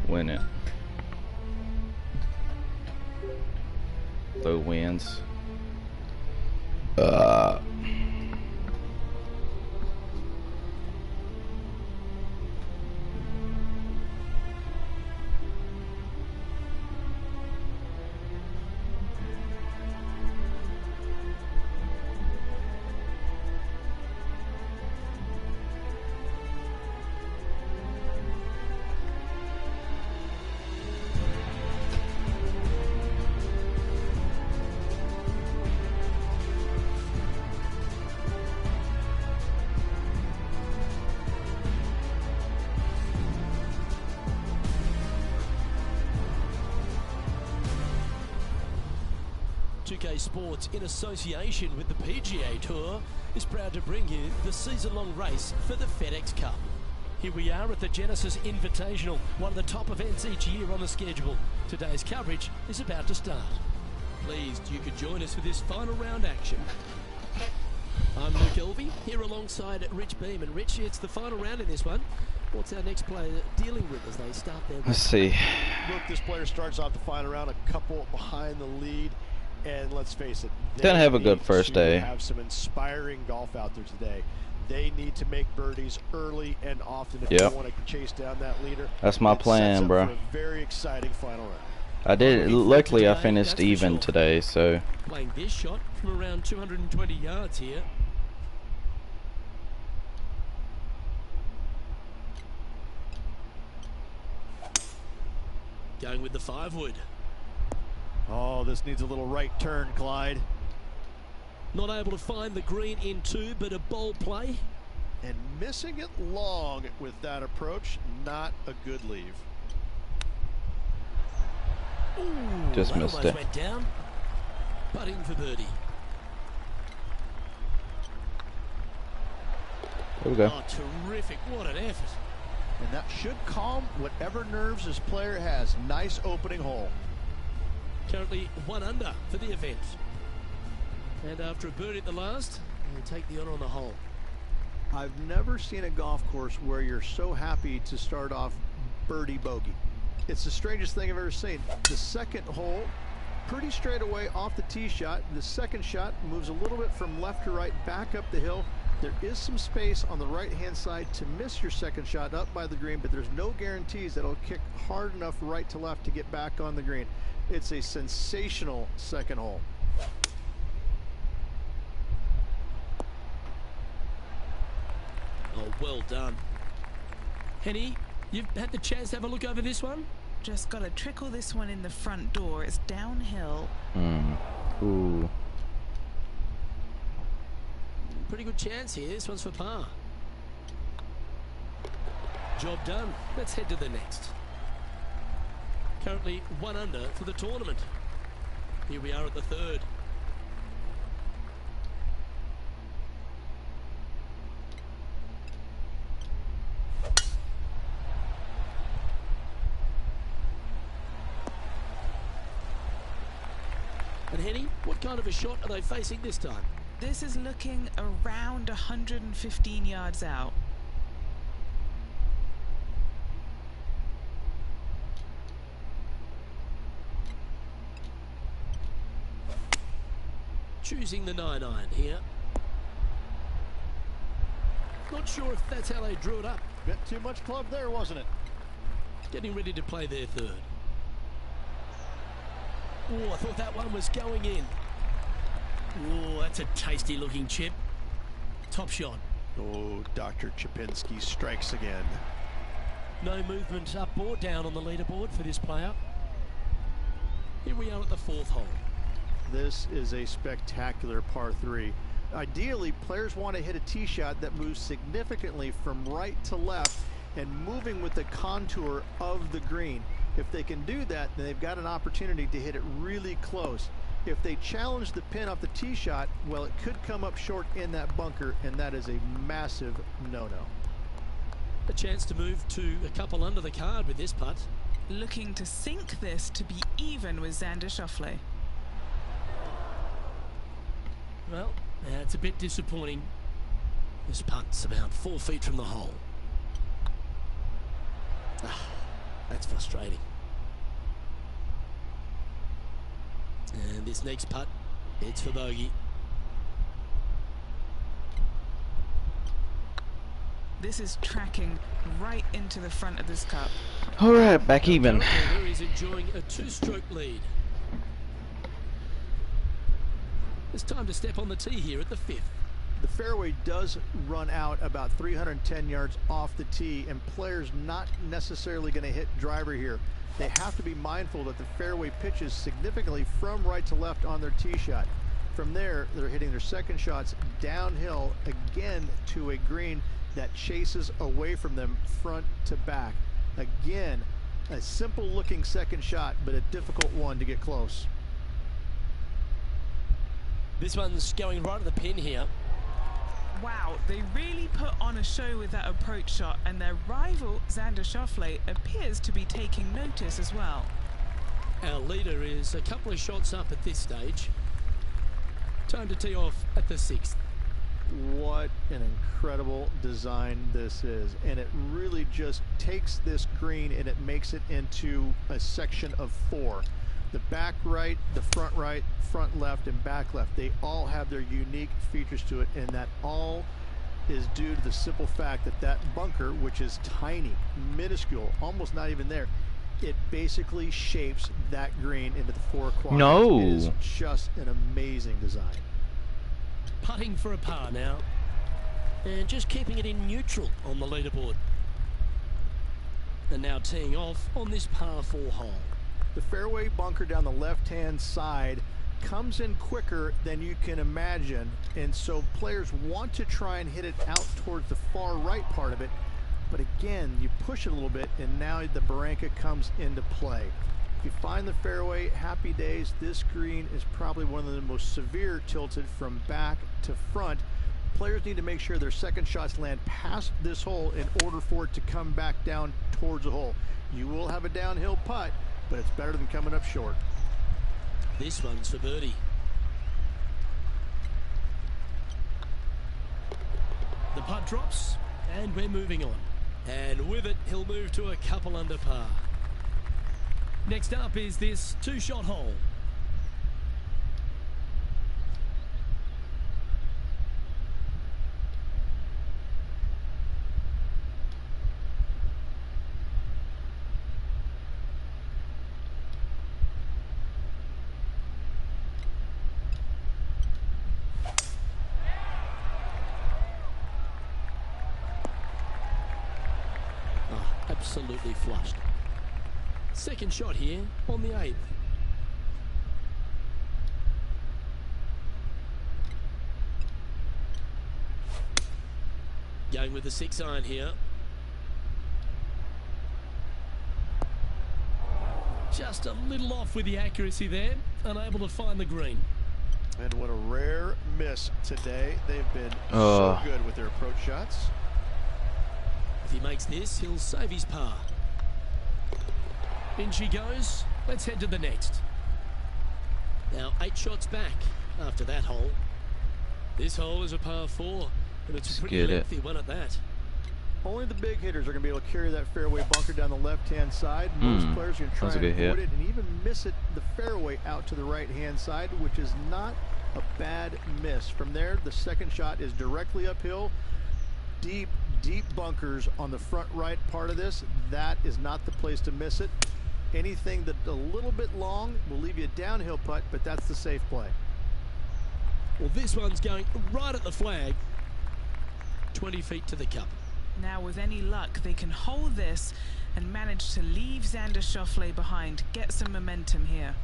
win it. Low wins. Sports, in association with the PGA Tour, is proud to bring you the season-long race for the FedEx Cup. Here we are at the Genesis Invitational, one of the top events each year on the schedule. Today's coverage is about to start. Pleased you could join us for this final round action. I'm Luke Elvey, here alongside Rich Beam. And Rich, it's the final round in this one. What's our next player dealing with as they start their... Let's see. Look, this player starts off the final round a couple behind the lead. And let's face it, didn't have a good first day. Have some inspiring golf out there today. They need to make birdies early and often if they want to chase down that leader. That's my plan, bro. For a very exciting final round. I did. Luckily, I finished even today, so. Playing this shot from around 220 yards here. Going with the 5-wood. Oh, this needs a little right turn, Clyde. Not able to find the green in 2, but a bold play. And missing it long with that approach, not a good leave. Ooh, just missed it. Went down, but in for birdie. There we go. Oh, terrific. What an effort. And that should calm whatever nerves this player has. Nice opening hole. Currently 1 under for the event. And after a birdie at the last, they take the honour on the hole. I've never seen a golf course where you're so happy to start off birdie bogey. It's the strangest thing I've ever seen. The second hole, pretty straight away off the tee shot. The second shot moves a little bit from left to right, back up the hill. There is some space on the right-hand side to miss your second shot up by the green, but there's no guarantees that it'll kick hard enough right to left to get back on the green. It's a sensational second hole. Oh, well done. Henny, you've had the chance to have a look over this one? Just got to trickle this one in the front door. It's downhill. Ooh. Pretty good chance here. This one's for par. Job done. Let's head to the next. Currently 1 under for the tournament. Here we are at the 3rd. And Henny, what kind of a shot are they facing this time? This is looking around 115 yards out. Choosing the 9-iron here. Not sure if that's how they drew it up. Bit too much club there, wasn't it? Getting ready to play their 3rd. Oh, I thought that one was going in. Oh, that's a tasty looking chip. Top shot. Oh, Dr. Chipinski strikes again. No movement up or down on the leaderboard for this player. Here we are at the 4th hole. This is a spectacular par 3. Ideally, players want to hit a tee shot that moves significantly from right to left and moving with the contour of the green. If they can do that, then they've got an opportunity to hit it really close. If they challenge the pin off the tee shot, well, it could come up short in that bunker, and that is a massive no-no. A chance to move to a couple under the card with this putt. Looking to sink this to be even with Xander Schauffele. Well, it's a bit disappointing. This putt's about 4 feet from the hole. That's frustrating. And this next putt, it's for bogey. This is tracking right into the front of this cup. All right, back even. He's enjoying a 2-stroke lead. It's time to step on the tee here at the 5th. The fairway does run out about 310 yards off the tee, and players not necessarily going to hit driver here. They have to be mindful that the fairway pitches significantly from right to left on their tee shot. From there, they're hitting their second shots downhill again to a green that chases away from them front to back. Again, a simple looking second shot, but a difficult one to get close. This one's going right at the pin here. Wow, they really put on a show with that approach shot, and their rival, Xander Schauffele, appears to be taking notice as well. Our leader is a couple of shots up at this stage. Time to tee off at the 6th. What an incredible design this is, and it really just takes this green and it makes it into a section of 4. The back right, the front left, and back left, they all have their unique features to it, and that all is due to the simple fact that that bunker, which is tiny, minuscule, almost not even there, it basically shapes that green into the 4 quadrants. No. It is just an amazing design. Putting for a par now. And just keeping it in neutral on the leaderboard. And now teeing off on this par 4 hole. The fairway bunker down the left-hand side comes in quicker than you can imagine, and so players want to try and hit it out towards the far right part of it, but again, you push it a little bit and now the Barranca comes into play. If you find the fairway, happy days. This green is probably one of the most severe tilted from back to front. Players need to make sure their second shots land past this hole in order for it to come back down towards the hole. You will have a downhill putt, but it's better than coming up short. This one's for birdie. The putt drops, and we're moving on. And with it, he'll move to a couple under par. Next up is this 2-shot hole. Absolutely flushed. Second shot here on the 8th. Going with the 6-iron here. Just a little off with the accuracy there, unable to find the green. And what a rare miss today. They've been so good with their approach shots. If he makes this, he'll save his par. In she goes. Let's head to the next. Now 8 shots back after that hole. This hole is a par 4, and it's a pretty lengthy one at that. Only the big hitters are going to be able to carry that fairway bunker down the left-hand side. Most players are going to try and avoid it and even miss it the fairway out to the right-hand side, which is not a bad miss. From there, the second shot is directly uphill. Deep bunkers on the front right part of this. That is not the place to miss it. Anything that's a little bit long will leave you a downhill putt, but that's the safe play. Well, this one's going right at the flag. 20 feet to the cup. Now, with any luck, they can hold this and manage to leave Xander Schauffele behind. Get some momentum here.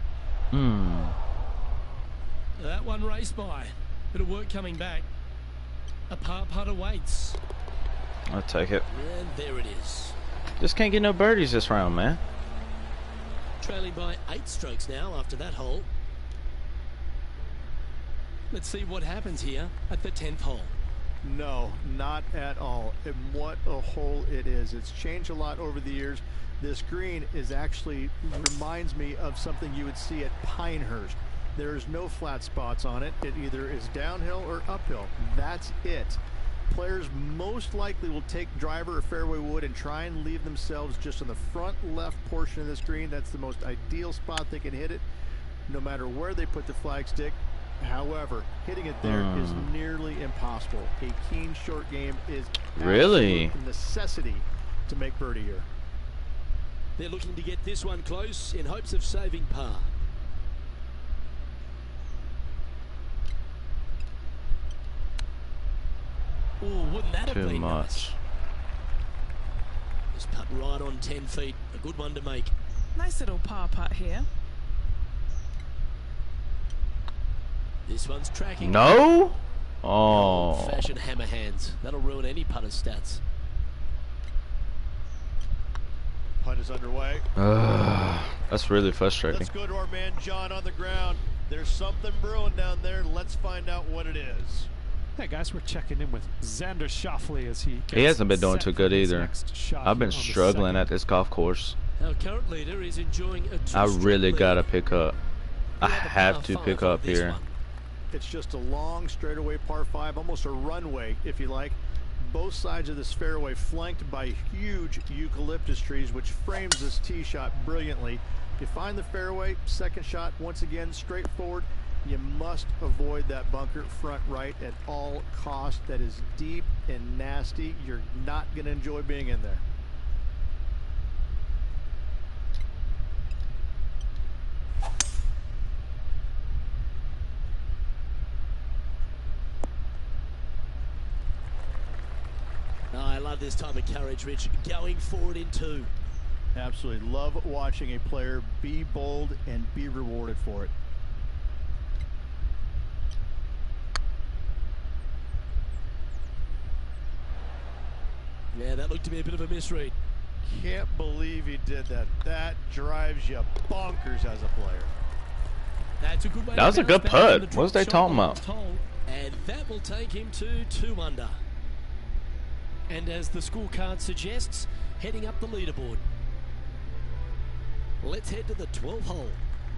That one raced by. Bit of work coming back. A par putt awaits. I'll take it. And there it is. Just can't get no birdies this round, man. Trailing by 8 strokes now after that hole. Let's see what happens here at the 10th hole. No, not at all. And what a hole it is. It's changed a lot over the years. This green is actually reminds me of something you would see at Pinehurst. There's no flat spots on it. It either is downhill or uphill. That's it. Players most likely will take driver or fairway wood and try and leave themselves just on the front left portion of this green. That's the most ideal spot they can hit it, no matter where they put the flagstick. However, hitting it there is nearly impossible. A keen short game is really a necessity to make birdie here. They're looking to get this one close in hopes of saving par. Oh, wouldn't that have Too been much. Nice? Just putt right on 10 feet. A good one to make. Nice little par putt here. This one's tracking. No? Oh. Old-fashioned hammer hands. That'll ruin any putter's stats. Putt is underway. That's really frustrating. Let's go to our man John on the ground. There's something brewing down there. Let's find out what it is. Hey guys, we're checking in with Xander Schauffele as he hasn't been doing too good either. I've been struggling at this golf course. Our current leader is enjoying a I really gotta pick up. I have to pick up here. It's just a long straightaway par 5, almost a runway if you like. Both sides of this fairway flanked by huge eucalyptus trees, which frames this tee shot brilliantly. If you find the fairway, second shot, once again, straightforward. You must avoid that bunker front right at all costs. That is deep and nasty. You're not going to enjoy being in there. Oh, I love this type of courage, Rich. Going forward in two. Absolutely love watching a player be bold and be rewarded for it. Yeah, that looked to be a bit of a misread. Can't believe he did that. That drives you bonkers as a player. That's a good way. That was a good putt. What was they talking about? And that will take him to 2 under. And as the scorecard suggests, heading up the leaderboard. Let's head to the 12th hole.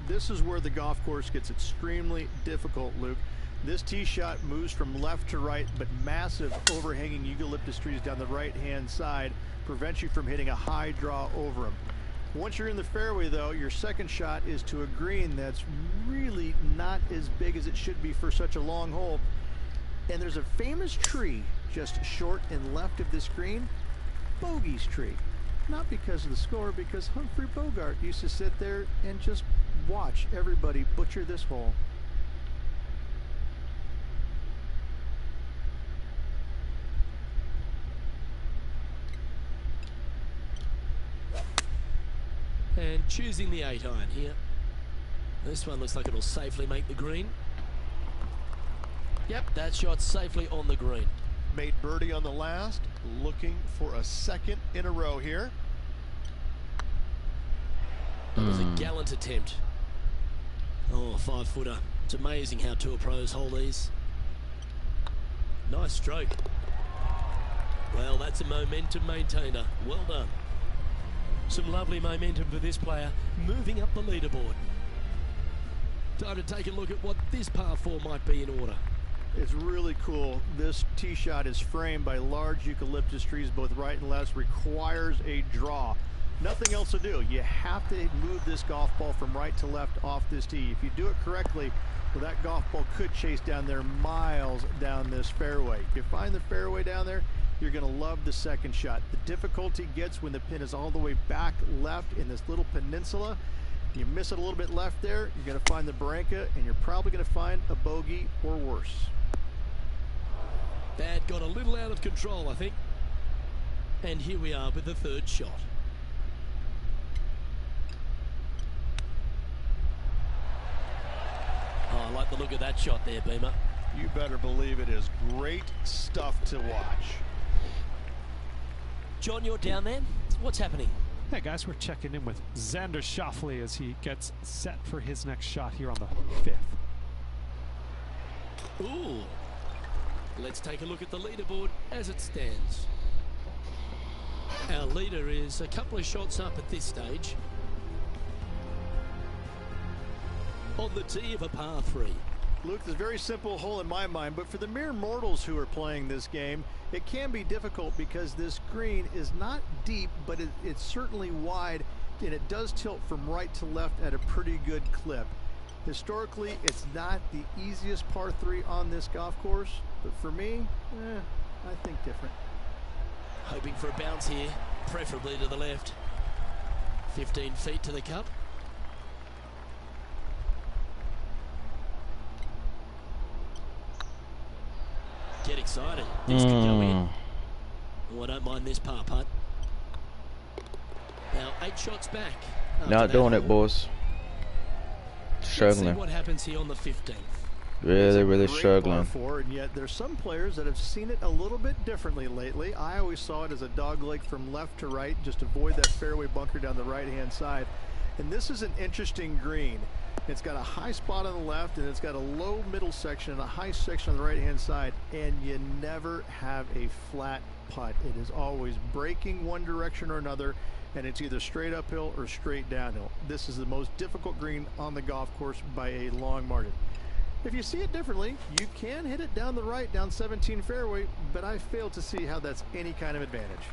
This is where the golf course gets extremely difficult, Luke. This tee shot moves from left to right, but massive overhanging eucalyptus trees down the right-hand side prevent you from hitting a high draw over them. Once you're in the fairway, though, your second shot is to a green that's really not as big as it should be for such a long hole. And there's a famous tree just short and left of this green, Bogey's tree. Not because of the score, because Humphrey Bogart used to sit there and just watch everybody butcher this hole. And choosing the 8-iron here. This one looks like it'll safely make the green. Yep, that shot's safely on the green. Made birdie on the last, looking for a second in a row here. That was a gallant attempt. Oh, 5-footer. It's amazing how tour pros hold these. Nice stroke. Well, that's a momentum maintainer. Well done. Some lovely momentum for this player, moving up the leaderboard. Time to take a look at what this par 4 might be in order. It's really cool. This tee shot is framed by large eucalyptus trees, both right and left. Requires a draw. Nothing else to do. You have to move this golf ball from right to left off this tee. If you do it correctly, well, that golf ball could chase down there miles down this fairway. If you find the fairway down there, you're going to love the second shot. The difficulty gets when the pin is all the way back left in this little peninsula. You miss it a little bit left there, you're going to find the Barranca, and you're probably going to find a bogey or worse. That got a little out of control, I think. And here we are with the third shot. Oh, I like the look of that shot there, Beamer. You better believe it is great stuff to watch. John, you're down there. What's happening? Hey guys, we're checking in with Xander Schauffele as he gets set for his next shot here on the 5th. Ooh. Let's take a look at the leaderboard as it stands. Our leader is a couple of shots up at this stage. On the tee of a par 3. Luke, this is a very simple hole in my mind, but for the mere mortals who are playing this game, it can be difficult because this green is not deep, but it's certainly wide, and it does tilt from right to left at a pretty good clip. Historically, it's not the easiest par 3 on this golf course, but for me, I think different. Hoping for a bounce here, preferably to the left. 15 feet to the cup. Get excited. This could go in. Oh, I don't mind this par putt. Now 8 shots back. Not doing it, boys. Struggling. Let's see what happens here on the 15th. Really struggling. And yet there's some players that have seen it a little bit differently lately. I always saw it as a dog leg from left to right. Just avoid that fairway bunker down the right-hand side. And this is an interesting green. It's got a high spot on the left, and it's got a low middle section and a high section on the right-hand side, and you never have a flat putt. It is always breaking one direction or another, and it's either straight uphill or straight downhill. This is the most difficult green on the golf course by a long margin. If you see it differently, you can hit it down the right, down 17 fairway, but I fail to see how that's any kind of advantage.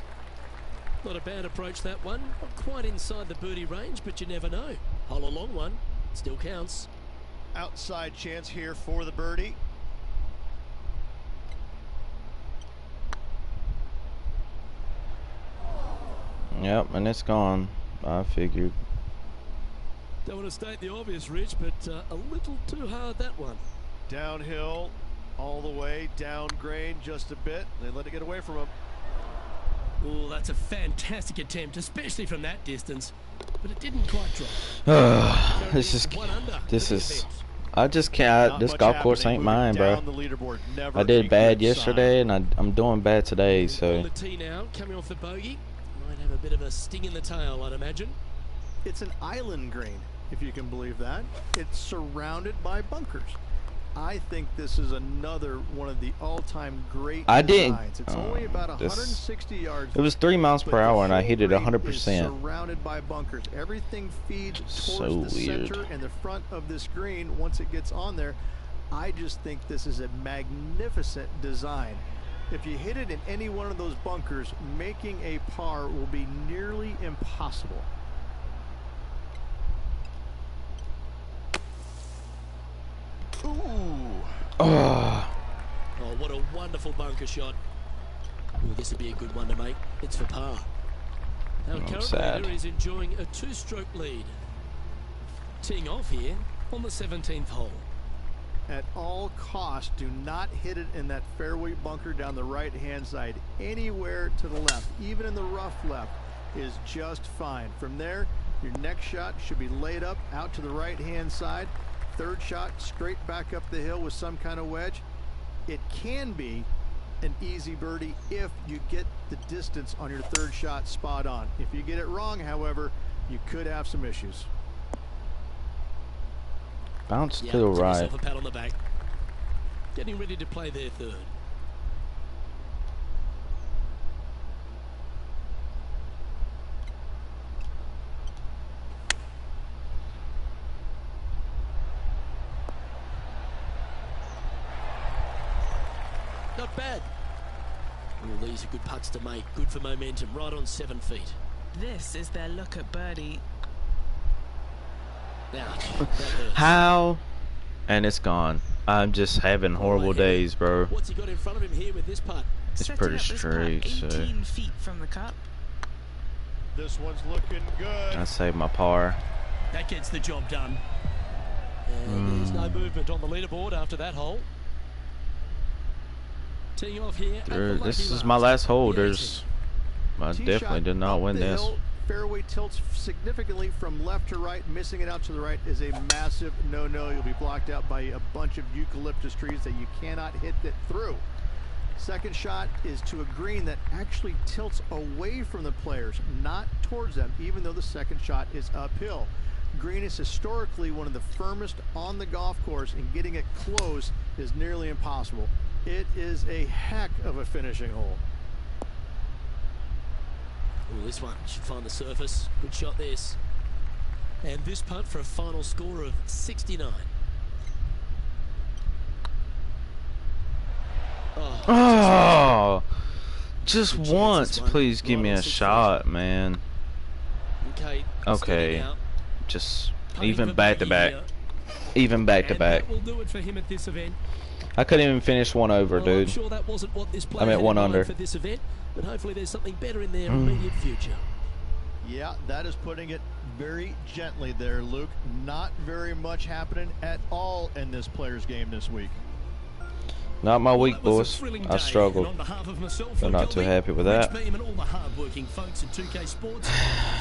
Not a bad approach, that one. Not quite inside the birdie range, but you never know. Hole a long one. Still counts. Outside chance here for the birdie. Yep, and it's gone. I figured. Don't want to state the obvious, Rich, but a little too hard, that one. Downhill, all the way, down grain just a bit. They let it get away from him. Oh, that's a fantastic attempt, especially from that distance. But it didn't quite drop. This is. I just can't. This golf course ain't mine, bro. I did bad yesterday, and I'm doing bad today. So. On the tee now, coming off the bogey, might have a bit of a sting in the tail, I'd imagine. It's an island green, if you can believe that. It's surrounded by bunkers. I think this is another one of the all-time great designs. It's only about 160 yards. It was 3 miles per hour, and I hit it 100%. Surrounded by bunkers. Everything feeds towards the center and the front of this green once it gets on there. I just think this is a magnificent design. If you hit it in any one of those bunkers, making a par will be nearly impossible. Ooh. Oh, what a wonderful bunker shot. Ooh, this would be a good one to make. It's for par. Our current leader is enjoying a 2-stroke lead. Teeing off here on the 17th hole. At all costs, do not hit it in that fairway bunker down the right-hand side. Anywhere to the left, even in the rough left, is just fine. From there, your next shot should be laid up out to the right-hand side. Third shot straight back up the hill with some kind of wedge. It can be an easy birdie if you get the distance on your third shot spot on. If you get it wrong, however, you could have some issues. Bounce to the right. A pat on the back. Getting ready to play their third. Not bad. Well, these are good putts to make. Good for momentum. Right on 7 feet. This is their look at birdie. Ouch. How? And it's gone. I'm just having horrible days, bro. What's he got in front of him here with this putt? It's pretty straight. 18 feet from the cup. This one's looking good. I saved my par. That gets the job done. And there's no movement on the leaderboard after that hole. Teeing off here. This is my last hole. I definitely did not win this. Fairway tilts significantly from left to right. Missing it out to the right is a massive no-no. You'll be blocked out by a bunch of eucalyptus trees that you cannot hit it through. Second shot is to a green that actually tilts away from the players, not towards them, even though the second shot is uphill. Green is historically one of the firmest on the golf course, and getting it close is nearly impossible. It is a heck of a finishing hole. Ooh, this one should find the surface. Good shot, this. And this putt for a final score of 69. Oh, just once, please give me a shot, man. Okay, just even back to back. Even back to back. I couldn't even finish one over, dude. I'm sure that wasn't what this player I'm at one under. for this event, but hopefully there's something better in their immediate future. Yeah, that is putting it very gently there, Luke. Not very much happening at all in this player's game this week. Not my week, boys. I struggled. I'm not too happy with that. And all the hard-working folks at 2K Sports,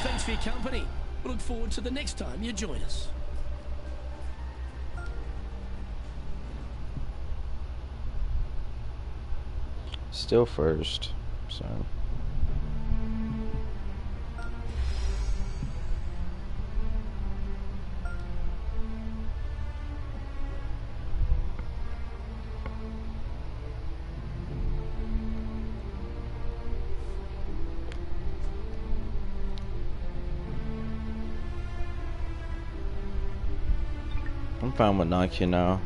thanks for your company. We look forward to the next time you join us. Still first, so. I'm fine with Nike now.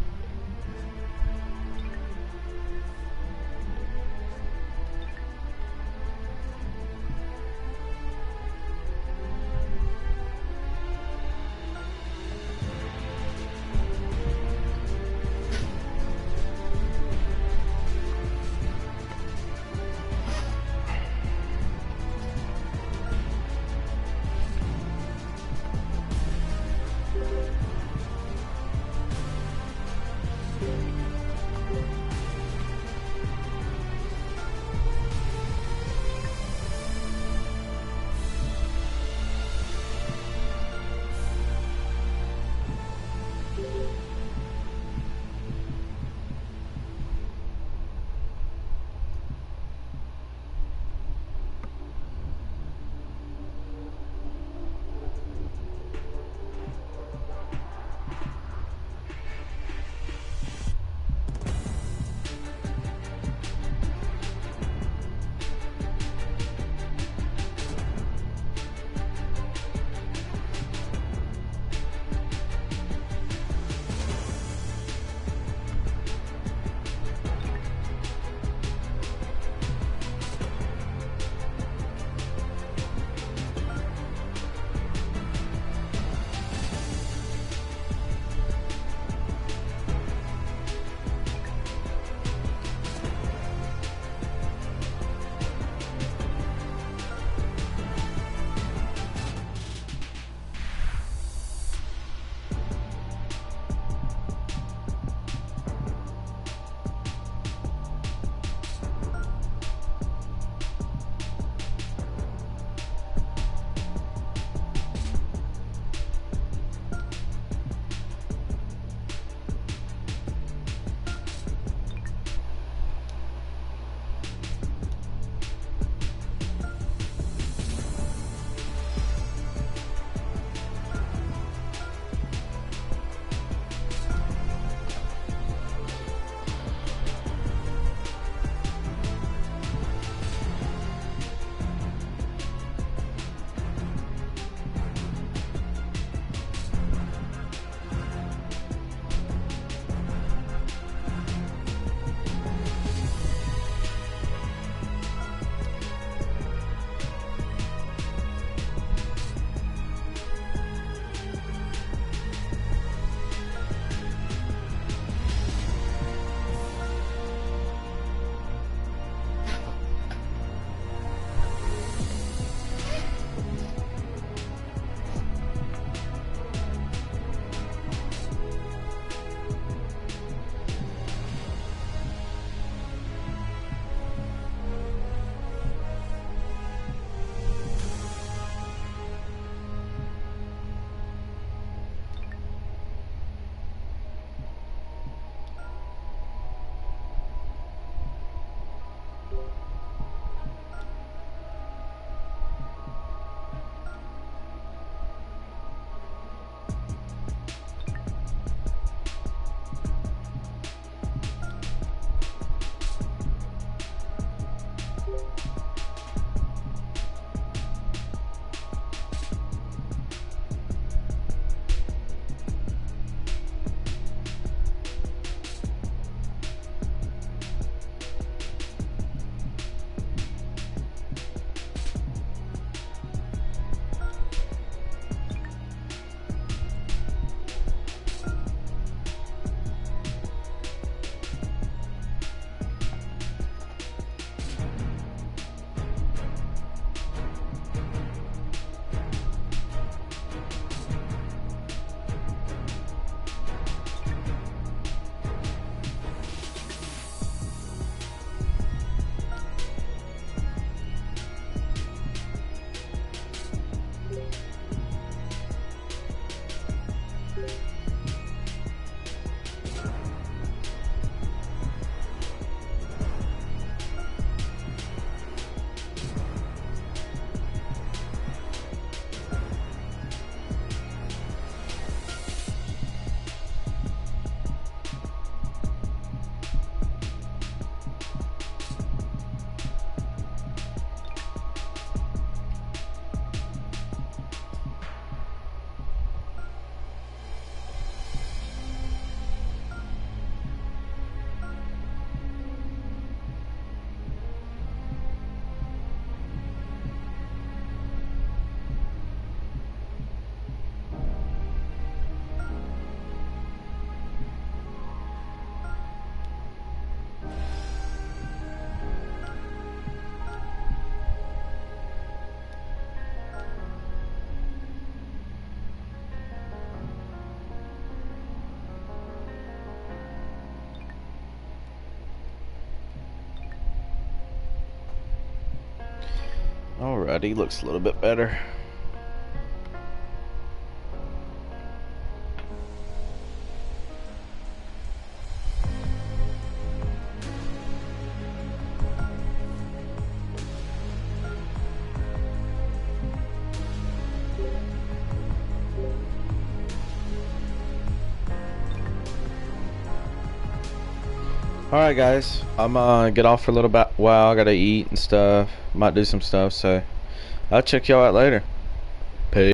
Alrighty, looks a little bit better. Alright guys, I'm gonna get off for a little bit while. I gotta eat and stuff. Might do some stuff, so I'll check y'all out later.